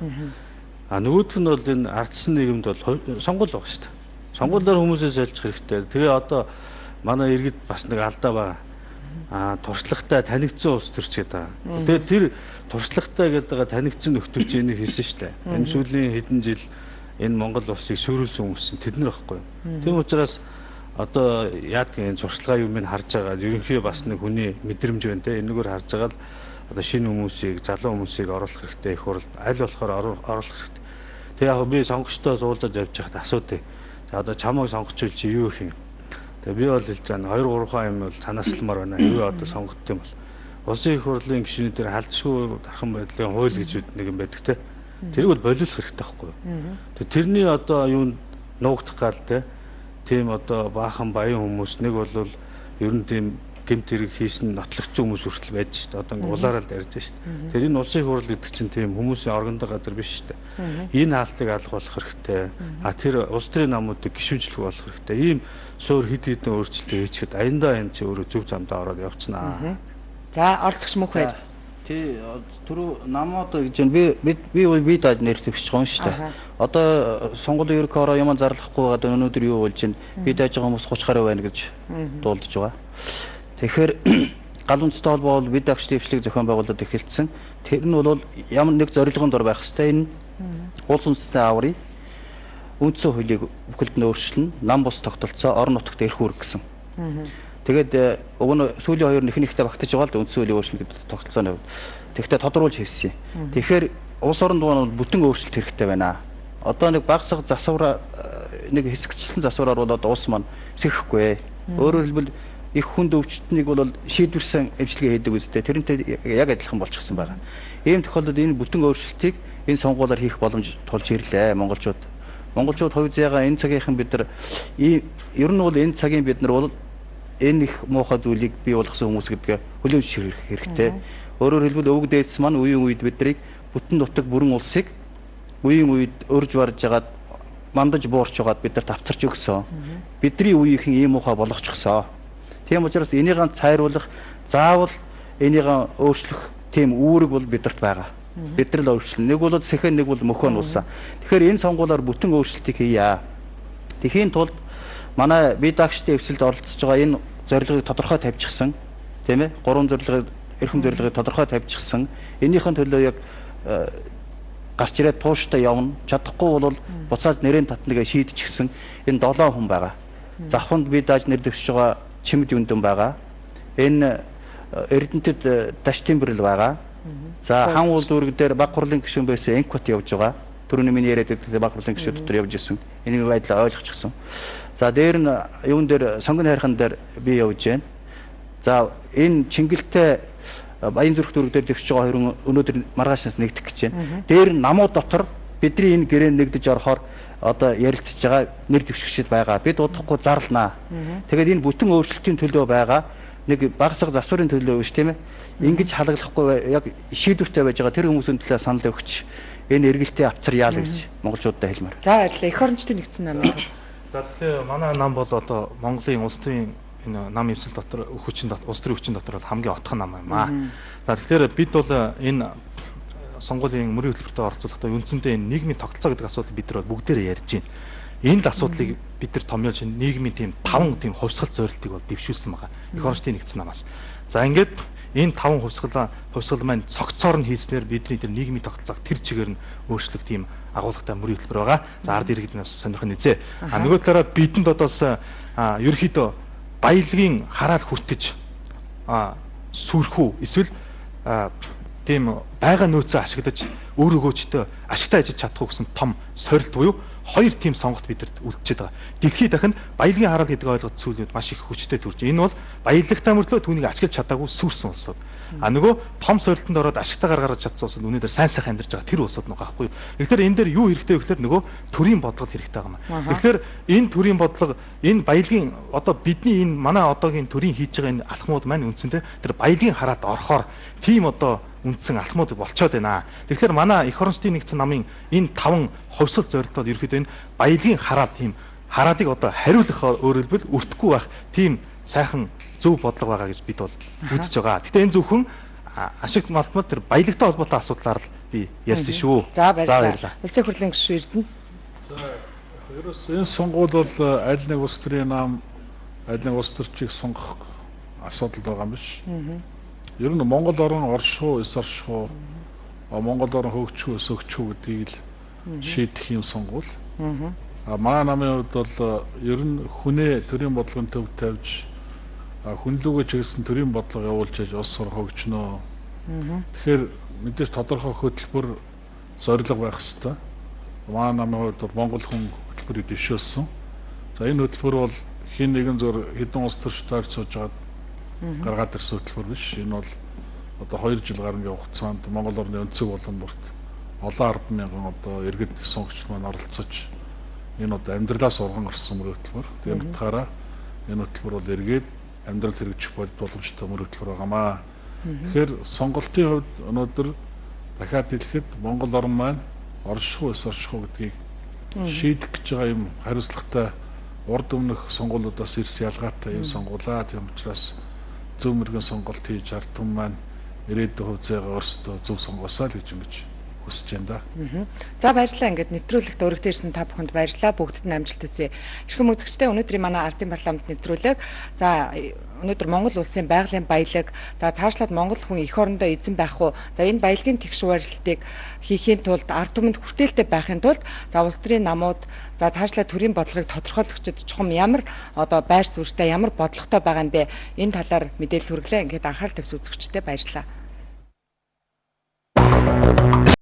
Speaker 6: Нөгөөх нь бол энэ ардсан нийгэмд бол сонгуул байгаа штэ. Сонгуулиар хүмүүсээс солих хэрэгтэй. Тэгээ одоо манай иргэд бас нэг алдаа байгаа. Туршлагатай танигдсан улс төрч гэдэг. Тэгээ тэр туршлагатай гэдэг танигдсан нөхдөж энийг хэлсэн шүү дээ. Энэ сүүлийн хэдэн жил энэ Монгол улсыг сүрүүлсэн хүмүүс тэднэр байхгүй юу. Тийм учраас одоо яадаг энэ туршлага юм ин харж байгаа. Ерөнхий бас нэг хүний мэдрэмж байна те. Энэгээр харж байгаа л одоо шинэ хүмүүсийг, залуу хүмүүсийг оруулах хэрэгтэй. Их хурл аль болохоор оруулах хэрэгтэй. Тэгээ яг би сонгогчдоо суулжаж явж байхад асуудаг. Одоо чамайг сонгочихвол чи юу их юм. Тэгээ би бол хэлж байгаа 2-3 хаан юм бол санаачлмаар байна. Юу одоо сонгогдсон юм бол. Улсын их хурлын гишүүний дээр халдшгүй дархан байдлын хууль гэж нэг юм байдаг те. Тэрийг бол болиулах хэрэгтэй байхгүй юу. Тэгээ тэрний одоо юу нуугдах гал те. Тийм одоо баахан баян хүмүүс нэг бол ер нь тийм гэмт хэрэг хийсэн нотлогчсон хүмүүс хүртэл байж шүү дээ. Одоо ингээ улаараа л ярьж шүү дээ. Тэр энэ улсын их хурл гэдэг чинь тийм хүмүүсийн органд газар биш шүү дээ. Энэ хаалтыг алах болох хэрэгтэй. Тэр улс төрийн намуудыг гишүүнчлэх болох хэрэгтэй. Ийм суур хид хідэн өөрчлөлт хийчихэд аяндаа энэ чи өөрөө зөв замдаа ороод явцнаа.
Speaker 1: За оролцогч мөнх байр.
Speaker 4: Тий түрүү намууд гэж би даад нэр төвшиж байгаа юм шүү дээ. Одоо сонгуулийн ерөнхий ороо юм зарлахгүй байгаа өнөөдөр юу болж байна? Би дааж байгаа хүмүүс 30 гаруй байна гэж дуулдж байгаа. Тэгэхээр гал үндэстэй холбоо бол бид агш дэвшлиг зохион байгуулалт эхэлсэн. Тэр нь бол ямар нэг зорилгонд дор байх хэвээр энэ улс үндэстний аврыг үндсэн хуулийг бүхэлд нь өөрчлөн нам бус тогтолцоо орон нутагт эрх үүрэг гэсэн. Тэгээд уг нь сүүлийн хоёр нэхнийхтэй багтаж байгаа л үндсэн хуулийг өөрчлөн гэдэг тогтолцооны хувьд. Тэгвэл тодруулж хэлсэн юм. Тэгэхээр улс орон дуун бол бүтэн өөрчлөлт хэрэгтэй байна. Одоо нэг багсаг засвараа нэг хэсэгчлэн засвараар бол одоо улс маань сэхэхгүй. Өөрөөр хэлбэл их хүнд өвчтнийг бол шийдвэрсэн эмчилгээ хийдэг үстэй. Тэрнтэй яг адилхан болчихсон байна. Ийм тохиолдолд энэ бүтэн өөрчлөлтийг энэ сонгуулиар хийх боломж тулж ирлээ монголчууд. Монголчууд хувьцаагаа энэ цагийнхан бид нар ер нь бол энэ цагийн бид нар бол энэ их муухай зүйлийг бий болгосон хүмүүс гэдгээ хүлээн зөвшөөрөх хэрэгтэй. Өөрөөр хэлбэл өвөг дээдс маань үеийн үед биднийг бүтэн нутаг бүрэн улсыг үеийн үед өрж барж жагаад мандаж буурч жагаад бидэрт авчирч өгсөн. Бидний үеийнхэн ийм муухай болгочихсон. Тийм учраас энийг цайруулах, заавал энийг өөрчлөх тийм үүрэг бол бидэрт байгаа. Бид нар л өөрчлөн. Нэг бол сэхэн, нэг бол мөхөө нуусан. Тэгэхээр энэ сонгуулиар бүтэн өөрчлөлтийг хийя. Тэхийн тулд манай бид агшдын эвсэлд оролцож байгаа энэ зорилгыг тодорхой тавьчихсан, тийм ээ? 3 зорилгыг, эрхэм зорилгыг тодорхой тавьчихсан. Энийхэн төлөө яг гарч ирээд тууштай явна. Чадахгүй бол буцаад нэрийн татныг шийдчихсэн. Энэ 7 хүн байгаа. Завханд би дааж нэр дэвшиж байгаа чимд юндэн байгаа. Энэ Эрдэнэтэд даш тэмбэрэл байгаа. За хан улдүрэг дээр баг хурлын гишүүн байсан Энкот явж байгаа. Түрүүний миний яриад байдаг баг хурлын гишүүд дотор явж исэн. Энийг байдлаа ойлгочихсон. За дээр нь юун дээр сонгон хайрхан дээр би явж байна. За энэ Чингэлтэй Баян зүрх дүүрэг дээр дэвшиж байгаа хоёрын өнөөдөр маргаашнаас нэгдэх гэж байна. Дээр нь намууд дотор бидний энэ гэрээ нэгдэж орохоор одоо ярилцж байгаа нэр дэвшигчд байгаа. Бид удахгүй зарлнаа. Тэгээд энэ бүтэн өөрчлөлтийн төлөө байгаа нэг багсаг засварын төлөө биш тийм ээ. Ингэж халаглахгүй яг шийдвэртэй байж байгаа тэр хүмүүсийн төлөө санал өгч энэ эргэлтээ авчиряа л гэж монголчуудад хэлмээр.
Speaker 1: За баярлалаа. Эх орончдын нэгдсэн нам.
Speaker 3: За тэгэхээр манай нам бол одоо Монголын улс төрийн энэ нам эвсэл дотор хүчин дотор улс төрийн хүчин дотор бол хамгийн отхон нам юм аа. За тэгэхээр бид бол энэ сонгуулийн мөрийн хөтөлбөртөд оролцуулахдаа үндсэндээ энэ нийгмийн тогтолцоо гэдэг асуудал бид нар бүгдээрээ ярьж байна. Энэ асуудлыг бид нар томьёолж нийгмийн тийм 5 тийм хувьсгал зорилтыг бол дэвшүүлсэн байгаа. Эх орончдын нэгдсэн намаас. За ингээд энэ 5 хувьсгал маань цогцоор нь хийснээр бидний тэр нийгмийн тогтолцоог тэр чигээр нь өөрчлөх тийм агуулгатай мөрийн хөтөлбөр байгаа. За ард иргэднээс сонирхон үзье. Нөгөө талаараа бидэнд одоос ерөөхдөө баялагын хараал хүртэж сүрэх үү эсвэл тийм байга нөөцөө ашиглаж өөрөөгөөчтөө ашигтай ажиллаж чадах уу гэсэн том сорилт буюу хоёр тийм сонголт бидэрт үлдчихэд байгаа. Дэлхийд дахин баялагын хараал гэдэг ойлголт сүүлд маш их хүчтэй төрж. Энэ бол баялагтай мөрлөө түүнийг ашиглаж чадаагүй сүрсэн улсууд. Нөгөө том сорилтонд ороод ашигтайгаар гаргаж чадсан улсууд өнөөдөр сайн сайхан амьдарч байгаа тэр улсууд нугаа байхгүй юу. Тэгэхээр энэ дээр юу хэрэгтэй вэ гэхээр нөгөө төрийн бодлого хэрэгтэй байгаа юм. Тэгэхээр энэ төрийн бодлого энэ баялагын одоо бидний энэ манай одоогийн төрийн хийж байгаа энэ алхмууд маань үндсэндээ тэр баялагын хараад орохоор тийм одоо үндсэн алхмууд болцоод байна. Тэгэхээр манай эх орончдын нэгдсэн намын энэ 5 хувьсгал зорилтууд ерөөхдөө энэ баялагын хараад тийм хараадыг одоо хариулах өөрөлдвөл өртөхгүй байх тийм сайхан зөв бодлого байгаа гэж бид бол үзэж байгаа. Гэхдээ энэ зөвхөн ашигт малтмал тэр баялагтай холбоотой асуудлаар л би ярьсан шүү.
Speaker 1: За баярлалаа. Улсын хурлын гишүүн Эрдэнэ.
Speaker 2: За ерөөс энэ сонгуул бол аль нэг улс төрийн нам аль нэг улс төрчийг сонгох асуудал байгаа юм биш. Ер нь Монгол орн оршихуу, эс оршихуу, Монгол орн хөгжих ус өгчүү гэдгийг л шийдэх юм сонгуул. Манай намын хувьд бол ер нь хүнээ төрийн бодлогын төв тавьж хүнлүүгээ чиглэсэн төрийн бодлого явуулж яж улс ор хөгжнөө. Тэгэхээр мэдээж тодорхой хөтөлбөр зорилго байх ёстой. Манай намын хувьд бол Монгол хүн хөтөлбөрийг дэвшүүлсэн. За энэ хөтөлбөр бол хин нэгэн зур хэдэн улс төрчтэй сууж байгаад гаргаад ирсэн хөтөлбөр биш. Энэ бол одоо 2 жил гарсан явах хугацаанд Монгол орны өнцөг боломжт олон 10 мянган одоо иргэд сонгогч маань оролцож энэ одоо амьдралаас урган гарсан мөр хөтөлбөр. Тэгээд утгаараа энэ хөтөлбөр бол эргээд амьдрал хэрэгжих боломжтой мөр хөтөлбөр байгаамаа. Тэгэхээр сонголтын хувьд өнөөдөр дахиад хэлэхэд Монгол орн маань орших уу, эс орших уу гэдгийг шийдэх гэж байгаа юм хариуцлагатай урд өмнөх сонгуулиудаас ирсэн ялгаатай юм сонгуулаа. Тийм учраас зөв мөргэн сонголт хийж ард түмэн маань ирээдүйн хувьцаагаа өөрсдөө зөв сонгосоо л гэж ингэж хүсэж байна да.
Speaker 1: За баярлалаа. Ингээд нэвтрүүлэгт өргөж ирсэн та бүхэнд баярлалаа. Бүгдд нь амжилт хүсье. Эрхэм үзэгчдээ өнөөдрийн манай ардын парламент нэвтрүүлэг за өнөөдөр Монгол улсын байгалийн баялаг за цаашлаад Монгол хүн эх орондоо эзэн байх уу? За энэ баялагын тэгш хуваарлтыг хийхийн тулд ард түмэнд хүртээлтэй байхын тулд за улс төрийн намууд за цаашлаад төрийн бодлогыг тодорхойлогчид чухам ямар одоо байр суурьтай ямар бодлоготой байгаа юм бэ? Энэ талаар мэдээлэл хүргэлээ. Ингээд анхаарал тавьсан үзэгчдээ баярлалаа.